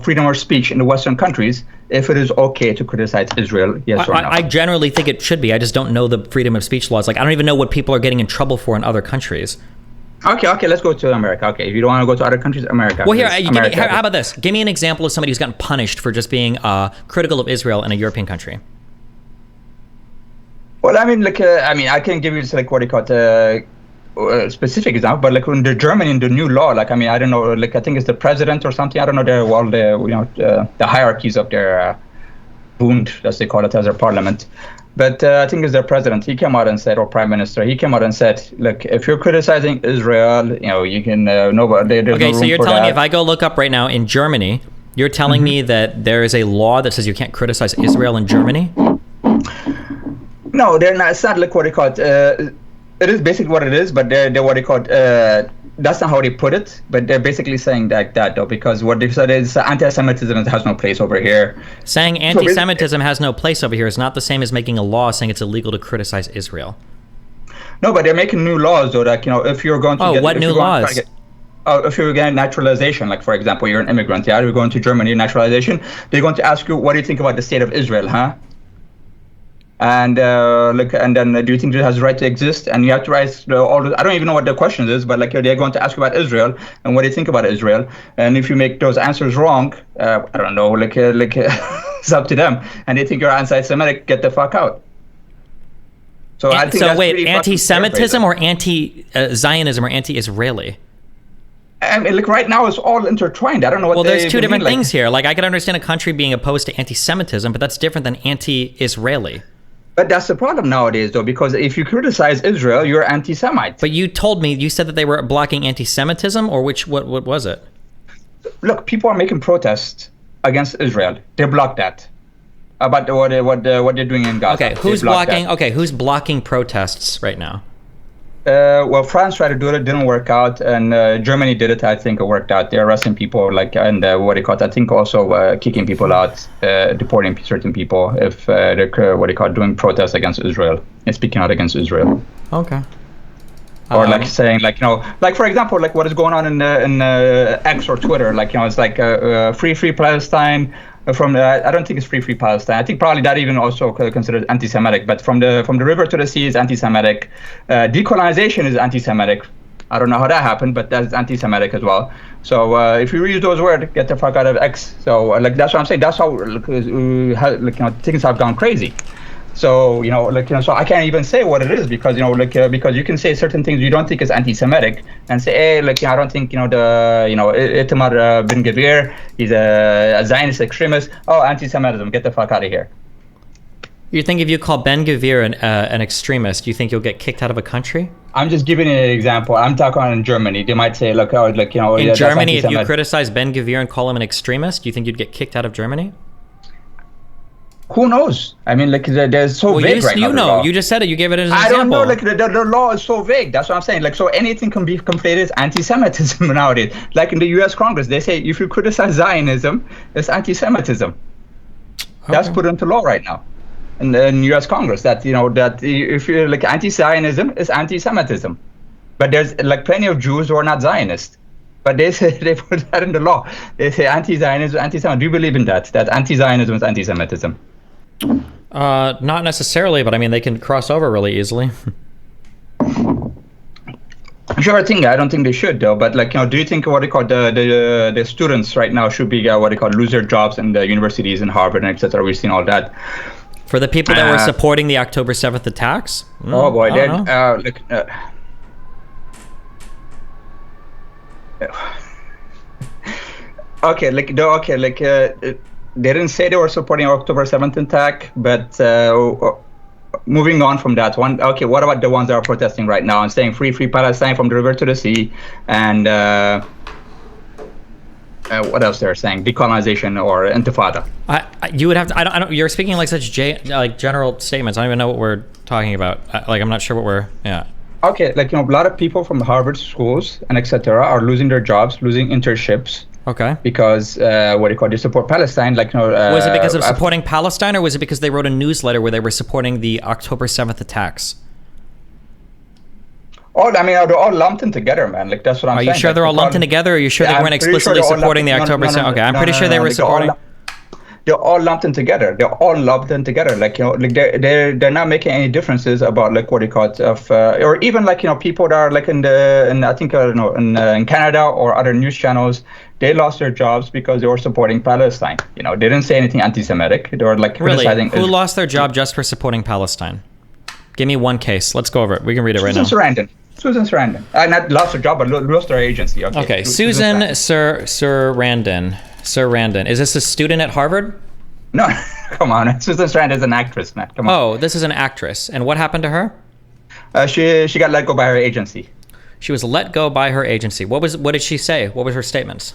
freedom of speech in the Western countries, if it is okay to criticize Israel, yes or no? I generally think it should be. I just don't know the freedom of speech laws. Like I don't even know what people are getting in trouble for in other countries. Okay, let's go to America. Okay, if you don't want to go to other countries, America. Well, how about this? Give me an example of somebody who's gotten punished for just being critical of Israel in a European country. Well, I mean, I can give you like what do you call it? Specific example, but like in Germany, in the new law, like I mean, I don't know, like I think it's the president or something. I don't know the hierarchies of their Bund, as they call it, as their parliament. But I think it's their president. He came out and said, or prime minister, he came out and said, look, if you're criticizing Israel, you know, you can there's no room so you're for telling that. me if I go look up right now in Germany, you're telling me that there is a law that says you can't criticize Israel in Germany? No, they're not. It's not like what they call it. It is basically what it is, but they're what they call it. That's not how they put it, but they're basically saying that though, because what they said is anti-Semitism has no place over here. Saying anti-Semitism has no place over here is not the same as making a law saying it's illegal to criticize Israel. No, but they're making new laws though. Like, you know, if you're going to what new laws? If you're getting naturalization, like for example, you're an immigrant, yeah, you're going to Germany, naturalization, they're going to ask you, what do you think about the state of Israel, huh? And and then do you think it has the right to exist? And you have to write I don't even know what the question is, but like they're going to ask you about Israel and what do you think about Israel? And if you make those answers wrong, I don't know, it's up to them. And they think you're anti-Semitic, get the fuck out. So I think so wait, anti-Semitism or anti-Zionism or anti-Israeli? I mean, like right now it's all intertwined. I don't know what. Well, there's two different things here. Like I can understand a country being opposed to anti-Semitism, but that's different than anti-Israeli. But that's the problem nowadays, though, because if you criticize Israel, you're anti-Semite. But you said that they were blocking anti-Semitism, or what was it? Look, people are making protests against Israel. They blocked that. About what they're doing in Gaza. Okay, who's blocking? Okay, who's blocking protests right now? Well, France tried to do it, didn't work out, and Germany did it. I think it worked out. They're arresting people, and what they call it. I think also kicking people out, deporting certain people if they're doing protests against Israel and speaking out against Israel. Okay. Or like saying, like, you know, like for example, like what is going on in X or Twitter, like, you know, it's like free Palestine. I don't think it's free Palestine. I think probably that even also considered anti-Semitic. But from the river to the sea is anti-Semitic. Decolonization is anti-Semitic. I don't know how that happened, but that's anti-Semitic as well. So if you reuse those words, get the fuck out of X. So like that's what I'm saying. That's how things have gone crazy. So so I can't even say what it is because because you can say certain things you don't think is anti-Semitic and say, hey, I don't think Itamar Ben Gvir, he's a Zionist extremist. Oh, anti-Semitism, get the fuck out of here. You think if you call Ben Gvir an extremist, you think you'll get kicked out of a country? I'm just giving you an example. I'm talking in Germany. They might say, look, in Germany, if you criticize Ben Gvir and call him an extremist, do you think you'd get kicked out of Germany? Who knows? I mean, they're so vague right now. You just said it. You gave it as an example. I don't know. The law is so vague. That's what I'm saying. So anything can be conflated as anti-Semitism nowadays. Like in the U.S. Congress, they say if you criticize Zionism, it's anti-Semitism. Okay. That's put into law right now. In U.S. Congress, that if you're anti-Zionism is anti-Semitism, but there's plenty of Jews who are not Zionists, but they say they put that in the law. They say anti-Zionism, anti-Semitism. Do you believe in that? That anti-Zionism is anti-Semitism? Not necessarily, but I mean they can cross over really easily. Sure, I don't think they should though. But do you think the students right now should be lose their jobs in the universities in Harvard and etc. We've seen all that. For the people that were supporting the October 7th attacks? Oh boy, they didn't say they were supporting October 7th attack, but moving on from that one, what about the ones that are protesting right now and saying free Palestine from the river to the sea, and what else they're saying? Decolonization or intifada. You would have to. I don't. You're speaking like such general statements. I don't even know what we're talking about. I'm not sure what we're. Yeah. Okay, a lot of people from the Harvard schools and etc. are losing their jobs, losing internships. Okay. Because they support Palestine. Was it because of supporting Palestine, or was it because they wrote a newsletter where they were supporting the October 7th attacks? They're all lumped in together, man. That's what I'm saying. Are you sure they're all lumped in together? Or are you sure they weren't explicitly supporting the October 7th? Okay, I'm pretty sure they were supporting. They're all lumped in together. They're not making any differences about or even people that are in Canada or other news channels. They lost their jobs because they were supporting Palestine. They didn't say anything anti-Semitic. They were criticizing. Who lost their job just for supporting Palestine? Give me one case. Let's go over it. We can read it right now. Susan Sarandon. Not lost her job, but lost her agency. Okay. Susan Sarandon. Is this a student at Harvard? No, come on. Susan Sarandon is an actress, man. Come on. Oh, this is an actress. And what happened to her? She got let go by her agency. She was let go by her agency. What did she say? What were her statements?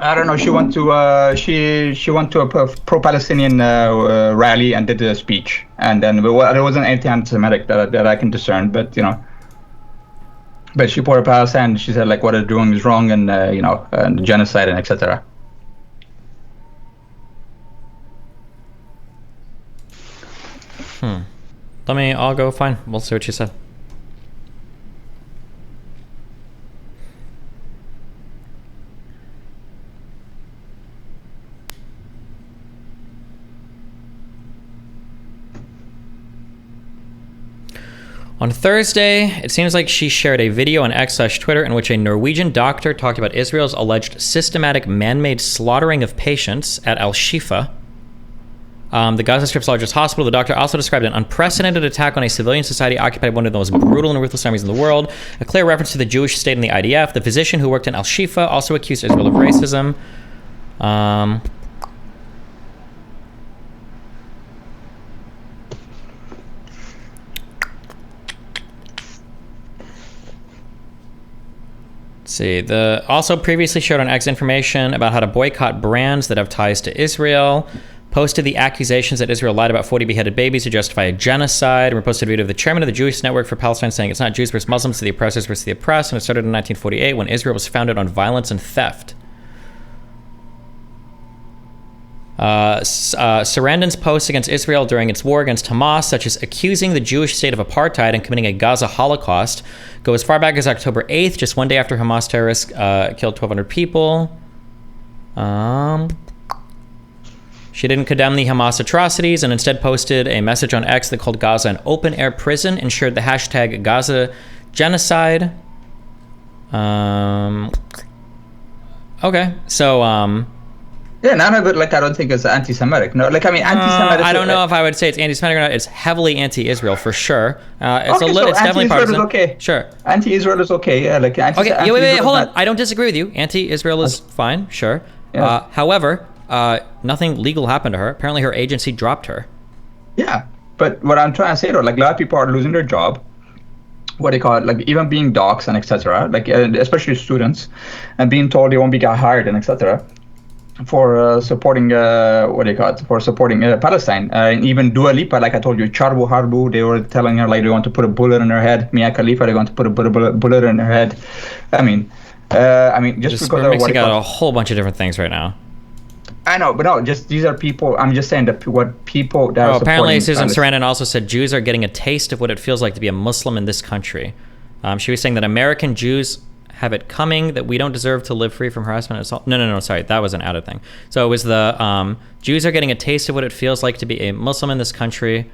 I don't know. She went to she went to a pro-Palestinian rally and did a speech, and then there wasn't anything anti-Semitic that I can discern, but but she supported Palestine. She said what they're doing is wrong, and and genocide and etc. I'll go find. We'll see what she said. On Thursday, it seems like she shared a video on X/Twitter in which a Norwegian doctor talked about Israel's alleged systematic man-made slaughtering of patients at Al-Shifa, the Gaza Strip's largest hospital. The doctor also described an unprecedented attack on a civilian society occupied by one of the most brutal and ruthless armies in the world, a clear reference to the Jewish state and the IDF. The physician who worked in Al-Shifa also accused Israel of racism. See, also previously showed on X information about how to boycott brands that have ties to Israel, posted the accusations that Israel lied about 40 beheaded babies to justify a genocide, and reposted a video of the chairman of the Jewish Network for Palestine saying it's not Jews versus Muslims, it's the oppressors versus the oppressed, and it started in 1948 when Israel was founded on violence and theft. Sarandon's posts against Israel during its war against Hamas, such as accusing the Jewish state of apartheid and committing a Gaza Holocaust, go as far back as October 8th, just one day after Hamas terrorists killed 1,200 people. She didn't condemn the Hamas atrocities and instead posted a message on X that called Gaza an open-air prison and shared the hashtag Gaza genocide. Okay, so Yeah, none of it, like, I don't think is anti-Semitic. No, like, I mean, anti-Semitic. I don't know if I would say it's anti-Semitic or not. It's heavily anti-Israel for sure. It's Okay, so it's definitely anti-Israel partisan. is okay. Sure. Anti-Israel is okay. Yeah, like Okay, wait, anti-Israel hold is on. not. I don't disagree with you. Anti-Israel is fine, sure. Yeah. However, nothing legal happened to her. Apparently, her agency dropped her. Yeah, but what I'm trying to say though, like a lot of people are losing their job. What they call it, like even being docs and etc. Like especially students, and being told they won't be got hired and etc. For supporting what do you call it, for supporting Palestine. And even Dua Lipa, like I told you, Charbu Harbu, they were telling her like they want to put a bullet in her head. Mia Khalifa, they're going to put a bullet in her head. I mean, just because we're of mixing out a whole bunch of different things right now. I know, but no, just these are people. I'm just saying that what people that are apparently supporting Susan Sarandon also said Jews are getting a taste of what it feels like to be a Muslim in this country. She was saying that American Jews have it coming, that we don't deserve to live free from harassment and assault. No, sorry, that was an added thing. So it was the Jews are getting a taste of what it feels like to be a Muslim in this country,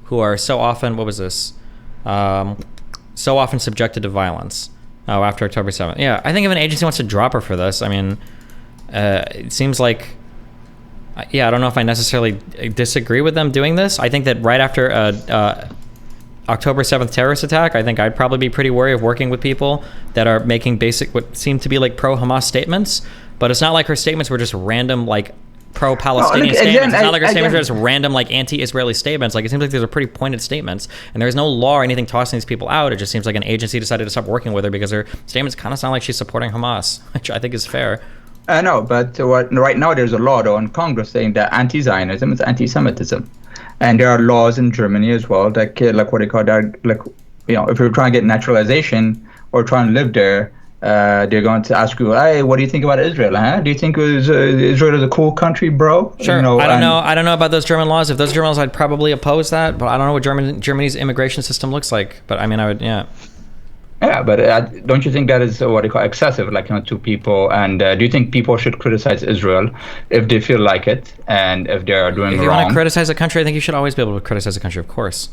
who are so often, what was this? So often subjected to violence. Oh, after October 7th. Yeah, I think if an agency wants to drop her for this, I mean, it seems like, yeah, I don't know if I necessarily disagree with them doing this. I think that right after October 7th terrorist attack, I think I'd probably be pretty wary of working with people that are making basic, what seem to be like pro-Hamas statements. But it's not like her statements were just random, like, pro-Palestinian statements. It's not like her statements are just random, like, anti-Israeli statements. Like, it seems like these are pretty pointed statements. And there's no law or anything tossing these people out. It just seems like an agency decided to stop working with her because her statements kind of sound like she's supporting Hamas, which I think is fair. I know, but right now there's a law though in Congress saying that anti-Zionism is anti-Semitism, and there are laws in Germany as well that like what they call that, like, you know, if you're trying to get naturalization or trying to live there, they're going to ask you, hey, what do you think about Israel? Huh? Do you think Israel is a cool country, bro? Sure. You know, I don't know about those German laws. If those German laws, I'd probably oppose that, but I don't know what Germany's immigration system looks like. But I mean, I would, yeah. Yeah, but don't you think that is what they call excessive, like, you know, to people? And do you think people should criticize Israel if they feel like it and if they are doing wrong? If you want to criticize a country, I think you should always be able to criticize a country, of course.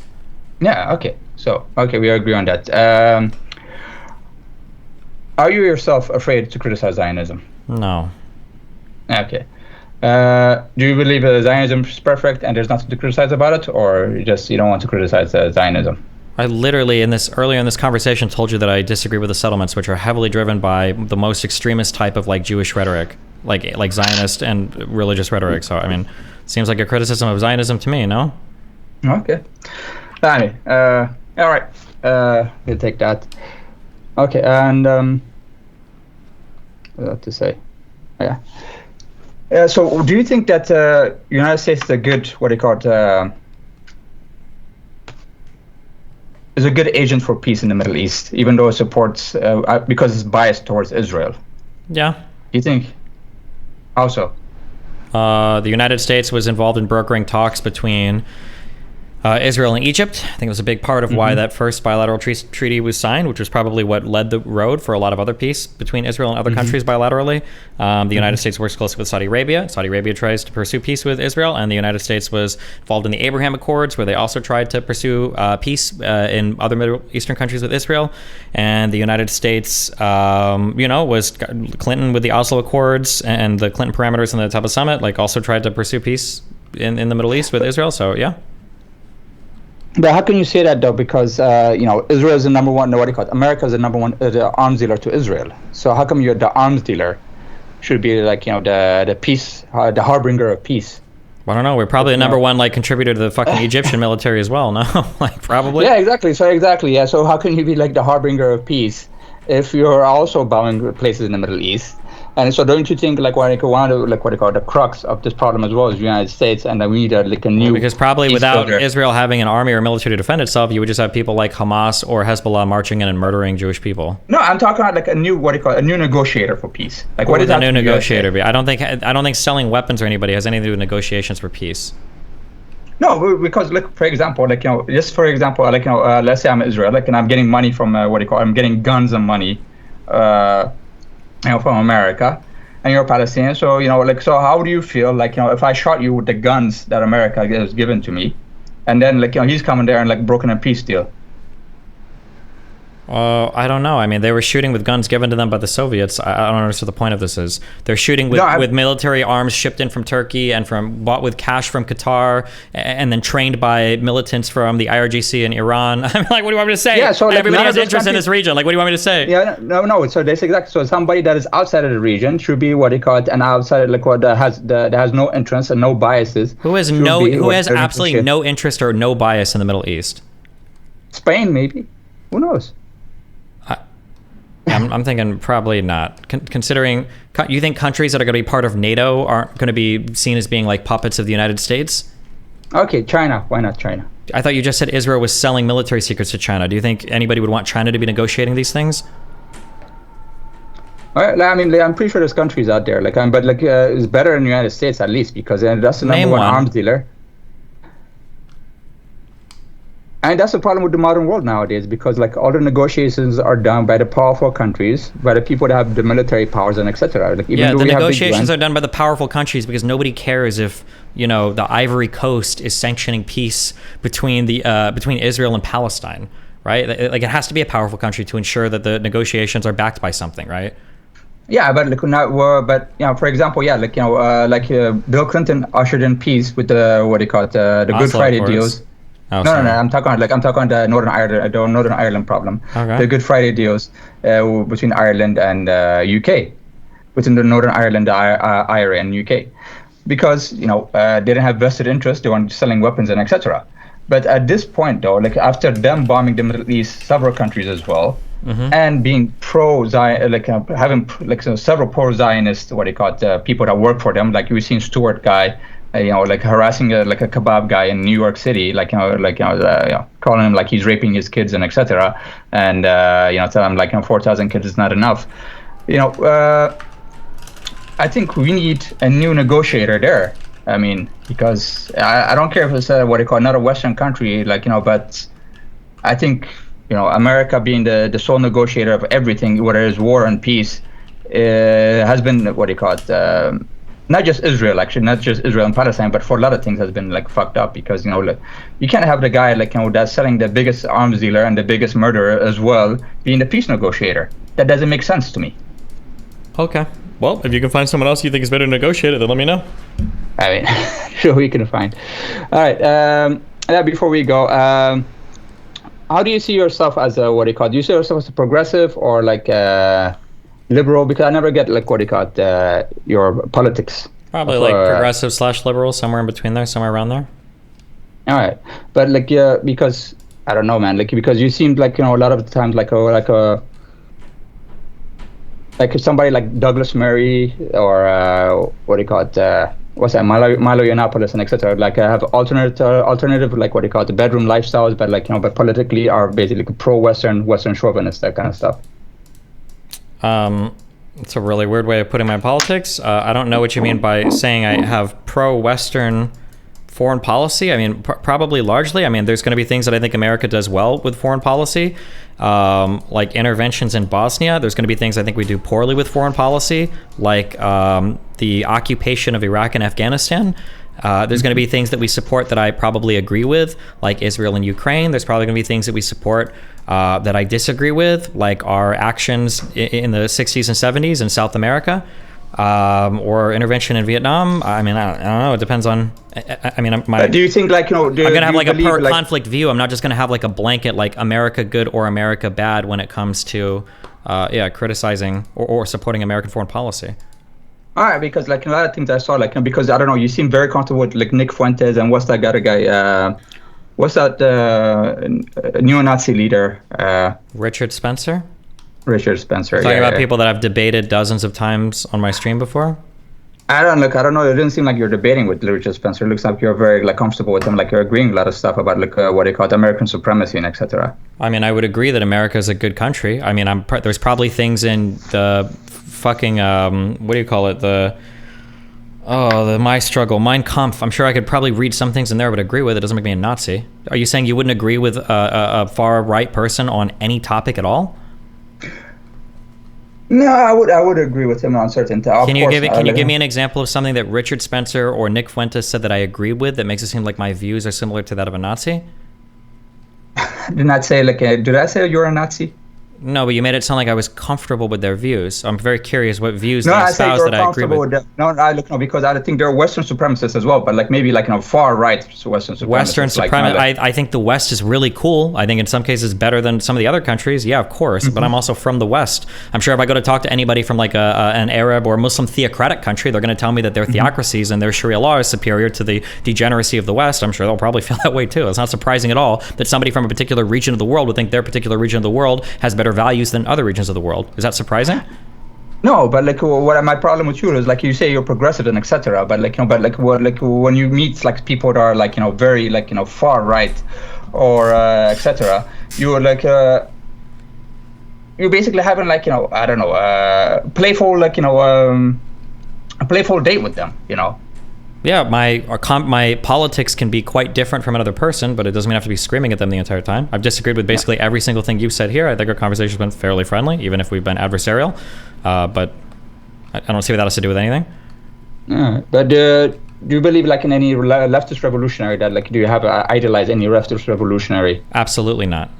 Yeah, okay. So, okay, we agree on that. Are you yourself afraid to criticize Zionism? No. Okay. Do you believe Zionism is perfect and there's nothing to criticize about it, or you don't want to criticize Zionism? I literally, earlier in this conversation, told you that I disagree with the settlements, which are heavily driven by the most extremist type of like Jewish rhetoric, like Zionist and religious rhetoric. So I mean, it seems like a criticism of Zionism to me. No. Okay. Anyway, all right. We'll take that. Okay, and what to say? Yeah. So, do you think that United States is a good, what they call it? Is a good agent for peace in the Middle East, even though it supports because it's biased towards Israel? Yeah. You think? How so? The United States was involved in brokering talks between Israel and Egypt. I think it was a big part of why that first bilateral treaty was signed, which was probably what led the road for a lot of other peace between Israel and other countries bilaterally. The United States works closely with Saudi Arabia. Saudi Arabia tries to pursue peace with Israel, and the United States was involved in the Abraham Accords, where they also tried to pursue peace in other Middle Eastern countries with Israel. And the United States, was Clinton with the Oslo Accords and the Clinton parameters in the Taba Summit, like also tried to pursue peace in the Middle East with Israel. So, yeah. But how can you say that though? Because Israel is the number one. What do you call it? America is the number one the arms dealer to Israel. So how come you're the arms dealer should be like the peace, the harbinger of peace? I don't know. We're probably the number one contributor to the fucking Egyptian military as well. No, probably. Yeah, exactly. Yeah. So how can you be like the harbinger of peace if you're also bombing places in the Middle East? And so, don't you think one of the crux of this problem as well is the United States, and that we need a new? Because probably without Israel having an army or military to defend itself, you would just have people like Hamas or Hezbollah marching in and murdering Jewish people. No, I'm talking about a new a new negotiator for peace. What is a new negotiator be? I don't think selling weapons or anybody has anything to do with negotiations for peace. No, because for example, let's say I'm Israel, and I'm getting money from I'm getting guns and money. From America, and you're Palestinian. So so how do you feel if I shot you with the guns that America has given to me, and then he's coming there and broken a peace deal? I don't know. I mean, they were shooting with guns given to them by the Soviets. I don't understand what the point of this is. They're shooting with military arms shipped in from Turkey and bought with cash from Qatar, and then trained by militants from the IRGC in Iran. I'm like, what do you want me to say? Yeah, so everybody has interest in this region. Like, what do you want me to say? Yeah, no. So that's exactly. So somebody that is outside of the region should be what they call it, an outsider, like what that has no interest and no biases. Who has absolutely no interest or no bias in the Middle East? Spain, maybe. Who knows? I'm thinking probably not. Considering, you think countries that are going to be part of NATO aren't going to be seen as being like puppets of the United States? Okay, China. Why not China? I thought you just said Israel was selling military secrets to China. Do you think anybody would want China to be negotiating these things? I mean, I'm pretty sure there's countries out there, but it's better in the United States at least, because that's the number one arms dealer. And that's the problem with the modern world nowadays, because all the negotiations are done by the powerful countries, by the people that have the military powers and etc. The negotiations are done by the powerful countries because nobody cares if the Ivory Coast is sanctioning peace between Israel and Palestine, right? Like it has to be a powerful country to ensure that the negotiations are backed by something, right? Yeah, but for example, Bill Clinton ushered in peace with the Good Friday deals. Oh, no, I'm talking the Northern Ireland problem. Okay. The Good Friday deals between Ireland and UK, between the Northern Ireland, IRA, and UK, because they didn't have vested interest. They weren't selling weapons and etc. But at this point, though, after them bombing the Middle East, several countries as well, and being pro-Zion, having several pro-Zionist people that work for them, like we've seen Stewart guy. Harassing a kebab guy in New York City, calling him like he's raping his kids and etc. And tell him 4,000 kids is not enough. I think we need a new negotiator there. I mean, because I don't care if it's not a Western country, but I think America being the sole negotiator of everything, whether it's war and peace, has been not just Israel, actually, not just Israel and Palestine, but for a lot of things has been fucked up, because you can't have the guy that's selling the biggest arms dealer and the biggest murderer as well being the peace negotiator. That doesn't make sense to me. Okay. Well, if you can find someone else you think is better to negotiate it, then let me know. I mean, sure, we can find. All right. Before we go, how do you see yourself as do you see yourself as a progressive or liberal? Because I never get your politics. Probably progressive / liberal, somewhere in between there, somewhere around there. All right, but because I don't know, man. Because you seemed a lot of the times somebody like Douglas Murray or what's that, Milo Yiannopoulos and etc. Have alternative the bedroom lifestyles, but but politically are basically pro-Western, Western chauvinist, that kind of stuff. It's a really weird way of putting my politics. I don't know what you mean by saying I have pro-Western foreign policy. I mean, probably largely. I mean, there's going to be things that I think America does well with foreign policy, like interventions in Bosnia. There's going to be things I think we do poorly with foreign policy, like the occupation of Iraq and Afghanistan. There's going to be things that we support that I probably agree with, like Israel and Ukraine. There's probably going to be things that we support that I disagree with, like our actions in the 60s and 70s in South America, or intervention in Vietnam. I mean, I don't know. It depends on. I mean, do you think I'm going to have a per conflict view. I'm not just going to have a blanket America good or America bad when it comes to criticizing or supporting American foreign policy. All right, because a lot of things I saw, because I don't know, you seem very comfortable with Nick Fuentes and what's that other guy? What's that neo-Nazi leader? Richard Spencer. Richard Spencer. Talking about people that I've debated dozens of times on my stream before. I don't know. It didn't seem like you're debating with Richard Spencer. It looks like you're very comfortable with him. You're agreeing a lot of stuff about American supremacy and etc. I mean, I would agree that America is a good country. I mean, there's probably things in the fucking what do you call it? The My Struggle, Mein Kampf. I'm sure I could probably read some things in there, but agree with it doesn't make me a Nazi. Are you saying you wouldn't agree with a far right person on any topic at all? No, I would agree with him on certain topics. Can you give me an example of something that Richard Spencer or Nick Fuentes said that I agree with that makes it seem like my views are similar to that of a Nazi? Did I say you're a Nazi? No, but you made it sound like I was comfortable with their views. I'm very curious what views No, they I say espouse you're that I agree comfortable with. with that. No, I look, no, because I think there are Western supremacists as well, but like maybe like far right Western supremacists. Western like, supremacy. I think the West is really cool. I think in some cases better than some of the other countries. Yeah, of course. But I'm also from the West. I'm sure if I go to talk to anybody from like an Arab or Muslim theocratic country, they're going to tell me that their theocracies and their Sharia law is superior to the degeneracy of the West. I'm sure they'll probably feel that way too. It's not surprising at all that somebody from a particular region of the world would think their particular region of the world has better values than other regions of the world. Is that surprising? No, but like what my problem with you is like you say you're progressive and etc. But like but like what like when you meet like people that are like very like far right or etc. You're like you're basically having like I don't know playful like a playful date with them. Yeah, my politics can be quite different from another person, but it doesn't mean I have to be screaming at them the entire time. I've disagreed with basically every single thing you've said here. I think our conversation's been fairly friendly, even if we've been adversarial. But I don't see what that has to do with anything. But do you believe like in any leftist revolutionary that like do you have idolize any leftist revolutionary? Absolutely not.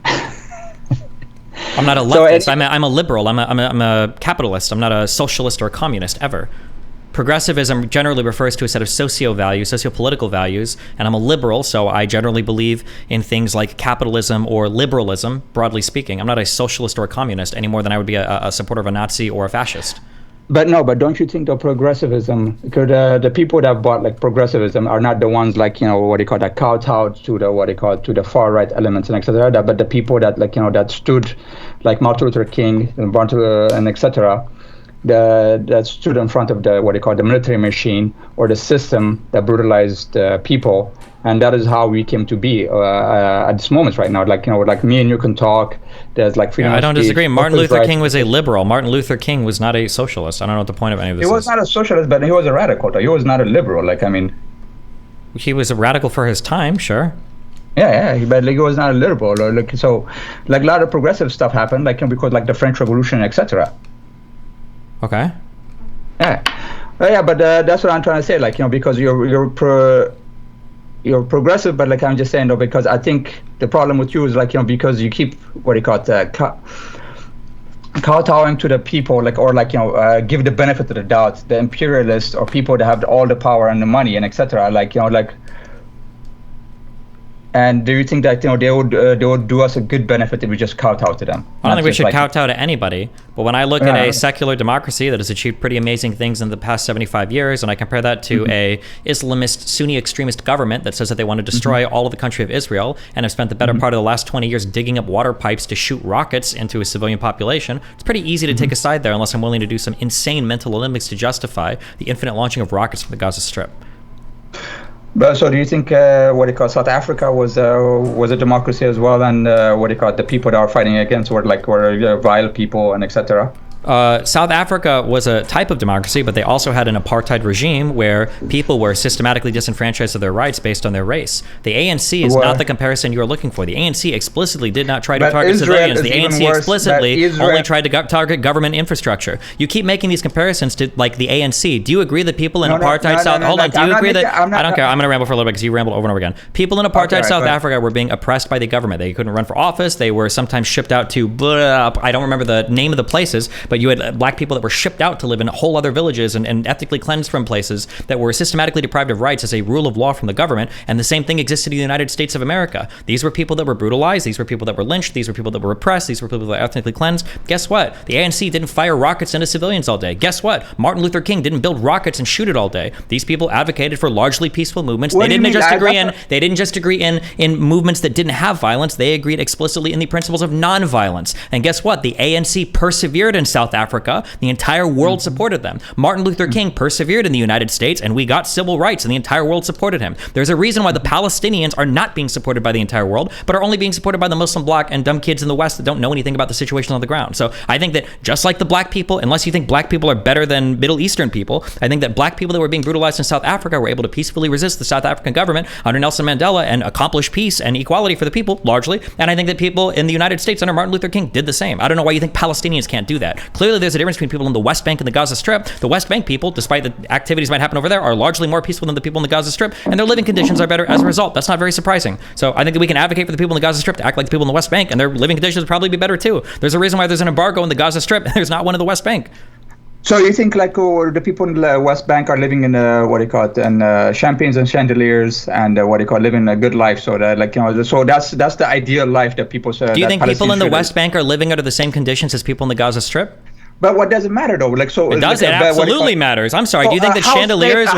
I'm not a leftist. I'm a liberal. I'm a capitalist. I'm not a socialist or a communist ever. Progressivism generally refers to a set of socio-political values, and I'm a liberal, so I generally believe in things like capitalism or liberalism, broadly speaking. I'm not a socialist or a communist any more than I would be a supporter of a Nazi or a fascist. But don't you think the progressivism, because the people that bought like progressivism are not the ones like what they call that kowtowed to the the far right elements and etc. But the people that like that stood like Martin Luther King and etc. That stood in front of the military machine or the system that brutalized people, and that is how we came to be at this moment right now. Like me and you can talk. There's like freedom. I don't speech, disagree. Martin Luther King was a liberal. Martin Luther King was not a socialist. I don't know what the point of any of this is. He was not a socialist, but he was a radical. He was not a liberal. He was a radical for his time, sure. Yeah, but like he was not a liberal. Or like so, like a lot of progressive stuff happened, like because like the French Revolution, etc. Okay. Yeah, but that's what I'm trying to say. Like because you're progressive, but like I'm just saying though, because I think the problem with you is like because you keep kowtowing to the people, like or like give the benefit of the doubt, the imperialists or people that have all the power and the money and etc. Like like. And do you think that they would do us a good benefit if we just kowtow to them? I don't think we should kowtow to anybody. But when I look at a secular democracy that has achieved pretty amazing things in the past 75 years, and I compare that to a Islamist, Sunni extremist government that says that they want to destroy all of the country of Israel and have spent the better part of the last 20 years digging up water pipes to shoot rockets into a civilian population, it's pretty easy to take a side there unless I'm willing to do some insane mental Olympics to justify the infinite launching of rockets from the Gaza Strip. But so do you think South Africa was a democracy as well, and the people that are fighting against were vile people and etc.? South Africa was a type of democracy, but they also had an apartheid regime where people were systematically disenfranchised of their rights based on their race. The ANC is not the comparison you're looking for. The ANC explicitly did not try to target civilians. The ANC explicitly only tried to target government infrastructure. You keep making these comparisons to like the ANC. Do you agree that people in apartheid South... Hold on. Do you agree that... I don't care. I'm going to ramble for a little bit because you rambled over and over again. People in apartheid South Africa were being oppressed by the government. They couldn't run for office. They were sometimes shipped out to... I don't remember the name of the places, but you had black people that were shipped out to live in whole other villages and ethnically cleansed from places that were systematically deprived of rights as a rule of law from the government. And the same thing existed in the United States of America. These were people that were brutalized. These were people that were lynched. These were people that were repressed. These were people that were ethnically cleansed. Guess what? The ANC didn't fire rockets into civilians all day. Guess what? Martin Luther King didn't build rockets and shoot it all day. These people advocated for largely peaceful movements. They didn't just agree in movements that didn't have violence. They agreed explicitly in the principles of nonviolence. And guess what? The ANC persevered in South Africa. The entire world supported them. Martin Luther King persevered in the United States, and we got civil rights, and the entire world supported him. There's a reason why the Palestinians are not being supported by the entire world, but are only being supported by the Muslim bloc and dumb kids in the West that don't know anything about the situation on the ground. So I think that just like the black people, unless you think black people are better than Middle Eastern people, I think that black people that were being brutalized in South Africa were able to peacefully resist the South African government under Nelson Mandela and accomplish peace and equality for the people, largely. And I think that people in the United States under Martin Luther King did the same. I don't know why you think Palestinians can't do that. Clearly, there's a difference between people in the West Bank and the Gaza Strip. The West Bank people, despite the activities might happen over there, are largely more peaceful than the people in the Gaza Strip, and their living conditions are better as a result. That's not very surprising. So I think that we can advocate for the people in the Gaza Strip to act like the people in the West Bank, and their living conditions would probably be better too. There's a reason why there's an embargo in the Gaza Strip, and there's not one in the West Bank. So you think like the people in the West Bank are living in champagnes and chandeliers and living a good life? So that so that's the ideal life that people. Do you think people in the West Bank are living under the same conditions as people in the Gaza Strip? But what does it matter though? Like so, it does. It absolutely matters. I'm sorry. Do you think that chandeliers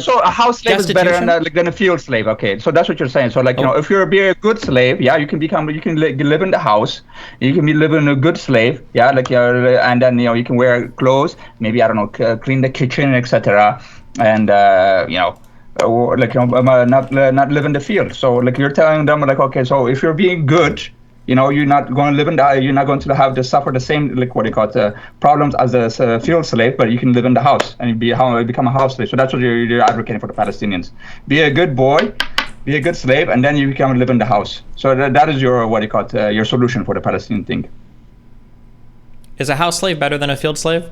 so a house slave is better than a field slave? Okay, so that's what you're saying. So if you're a good slave, yeah, you can live in the house. You can be living a good slave, yeah, and then you can wear clothes. Maybe I don't know, clean the kitchen, etc. And not live in the field. So you're telling them okay, so if you're being good. You're not going to live you're not going to suffer the same problems as a field slave, but you can live in the house and become a house slave. So that's what you're advocating for the Palestinians. Be a good boy, be a good slave, and then you live in the house. So that is your your solution for the Palestinian thing. Is a house slave better than a field slave?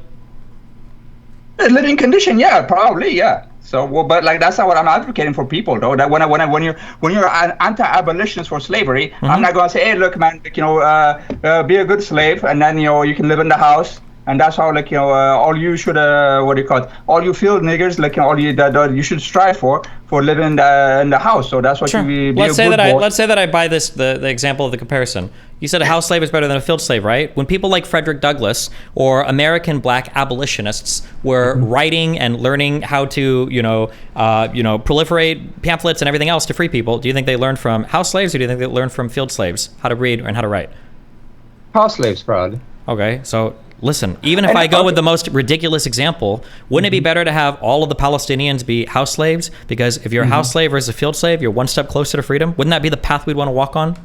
A living condition, yeah, probably, yeah. So, but that's not what I'm advocating for people, though. That when you're an anti-abolitionist for slavery, I'm not going to say, hey, look, man, be a good slave, and then you can live in the house, and that's how all you should all you field niggers all you that you should strive for living in the house. So that's what sure. you be. Let's say that I buy this the example of the comparison. You said a house slave is better than a field slave, right? When people like Frederick Douglass or American black abolitionists were writing and learning how to, proliferate pamphlets and everything else to free people, do you think they learned from house slaves or do you think they learned from field slaves how to read and how to write? House slaves, probably. Okay, so listen, even if I go with the most ridiculous example, wouldn't it be better to have all of the Palestinians be house slaves? Because if you're a house slave versus a field slave, you're one step closer to freedom. Wouldn't that be the path we'd want to walk on?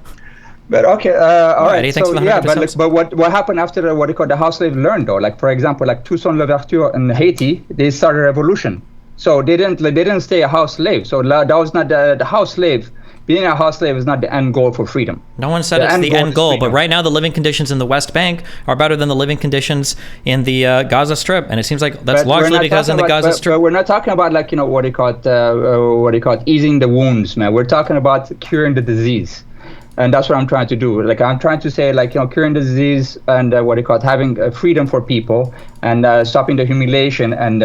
But okay, all right. So yeah, but what happened after the house slave learned though? For example, Toussaint Louverture in Haiti, they started a revolution. So they didn't stay a house slave. So that was not the house slave. Being a house slave is not the end goal for freedom. No one said it's the end goal, but right now the living conditions in the West Bank are better than the living conditions in the Gaza Strip, and it seems like that's largely because in the Gaza Strip. But we're not talking about easing the wounds, man. We're talking about curing the disease. And that's what I'm trying to do. I'm trying to say, curing the disease and having freedom for people and stopping the humiliation and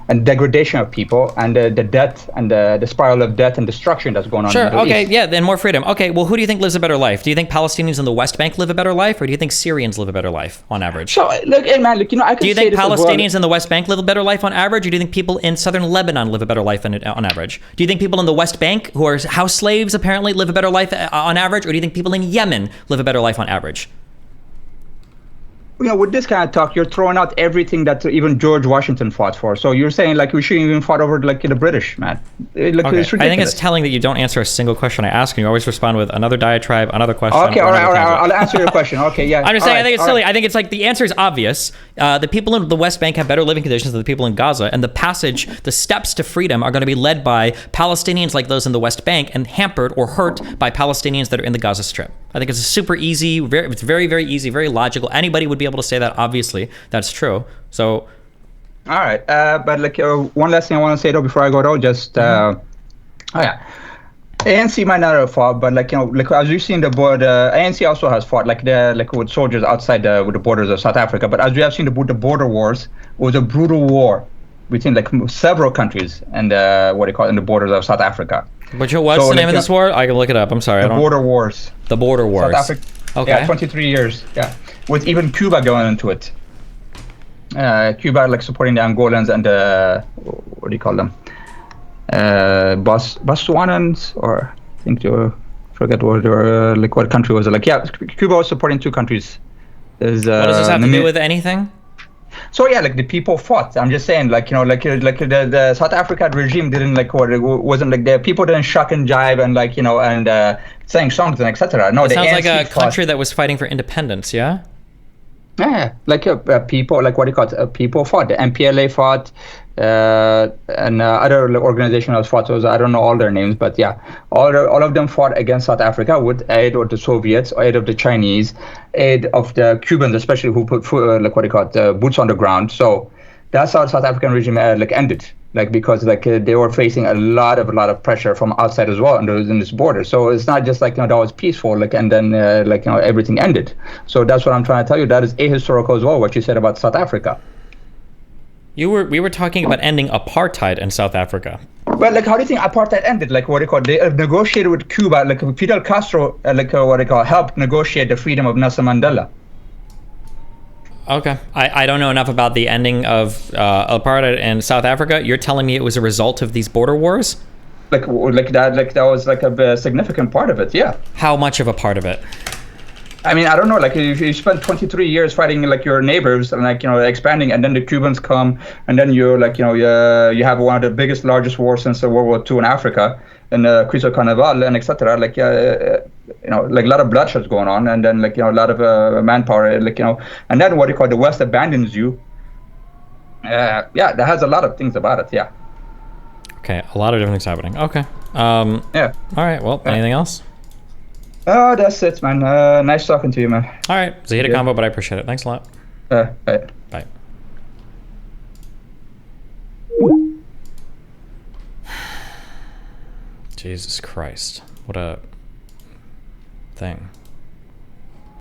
and degradation of people and the death and the spiral of death and destruction that's going on. Sure. In the Middle Okay. East. Yeah. Then more freedom. Okay. Well, who do you think lives a better life? Do you think Palestinians in the West Bank live a better life, or do you think Syrians live a better life on average? So look, hey man, I can do you say think this Palestinians in the West Bank live a better life on average, or do you think people in southern Lebanon live a better life on average? Do you think people in the West Bank who are house slaves apparently live a better life on average, or do you think people in Yemen live a better life on average? With this kind of talk, you're throwing out everything that even George Washington fought for. So you're saying we shouldn't even fight over the British, man. Okay. I think it's telling that you don't answer a single question I ask, and you always respond with another diatribe, another question. Okay, all right. I'll answer your question. Okay, yeah. I'm just saying, I think it's silly. I think it's the answer is obvious. The people in the West Bank have better living conditions than the people in Gaza, and the steps to freedom are going to be led by Palestinians like those in the West Bank and hampered or hurt by Palestinians that are in the Gaza Strip. I think it's super easy. It's very, very easy, very logical. Anybody would be able to say that. Obviously, that's true. So, all right. But one last thing I want to say though before I go though, just ANC might not have fought, but as you see in the border, ANC also has fought with soldiers outside with the borders of South Africa. But as we have seen the border wars, it was a brutal war between several countries and in the borders of South Africa. But what's the name of this war? I can look it up. I'm sorry. The border wars. The border wars. South Africa. Okay. Yeah, 23 years. Yeah, with even Cuba going into it. Cuba supporting the Angolans and what do you call them? Botswanans, or I think forget what what country was it? Cuba was supporting two countries. What does this have to do with anything? So yeah, the people fought. I'm just saying, the South African regime didn't wasn't the people didn't shuck and jive and sang songs and etc. No, it sounds like a fought. country that was fighting for independence. Yeah. Yeah, people people fought. The MPLA fought. and other organizations fought. So I don't know all their names, but yeah, all of them fought against South Africa with aid of the Soviets, aid of the Chinese, aid of the Cubans, especially who put like what do you call it, boots on the ground. So that's how the South African regime like ended. Like because like they were facing a lot of pressure from outside as well in this border. So it's not just like that was peaceful like and then like everything ended. So that's what I'm trying to tell you. That is ahistorical as well. What you said about South Africa. We were talking about ending apartheid in South Africa. But like, how do you think apartheid ended? Like, what do you call? They negotiated with Cuba. Like Fidel Castro, like what do you call, helped negotiate the freedom of Nelson Mandela. Okay, I don't know enough about the ending of apartheid in South Africa. You're telling me it was a result of these border wars? Like that was like a significant part of it. Yeah. How much of a part of it? I mean, I don't know. Like, if you spent 23 years fighting like your neighbors and like expanding, and then the Cubans come, and then you're like you have one of the biggest, largest wars since World War II in Africa, and Cristo Carnaval and etc. Like like a lot of bloodshed going on, and then like a lot of manpower, like and then what do you call the West abandons you. Yeah, that has a lot of things about it. Yeah. Okay, a lot of different things happening. Okay. Yeah. All right. Well, anything else? Oh, that's it, man. Nice talking to you, man. All right. It's a heated combo, but I appreciate it. Thanks a lot. Bye. Bye. Jesus Christ. What a thing.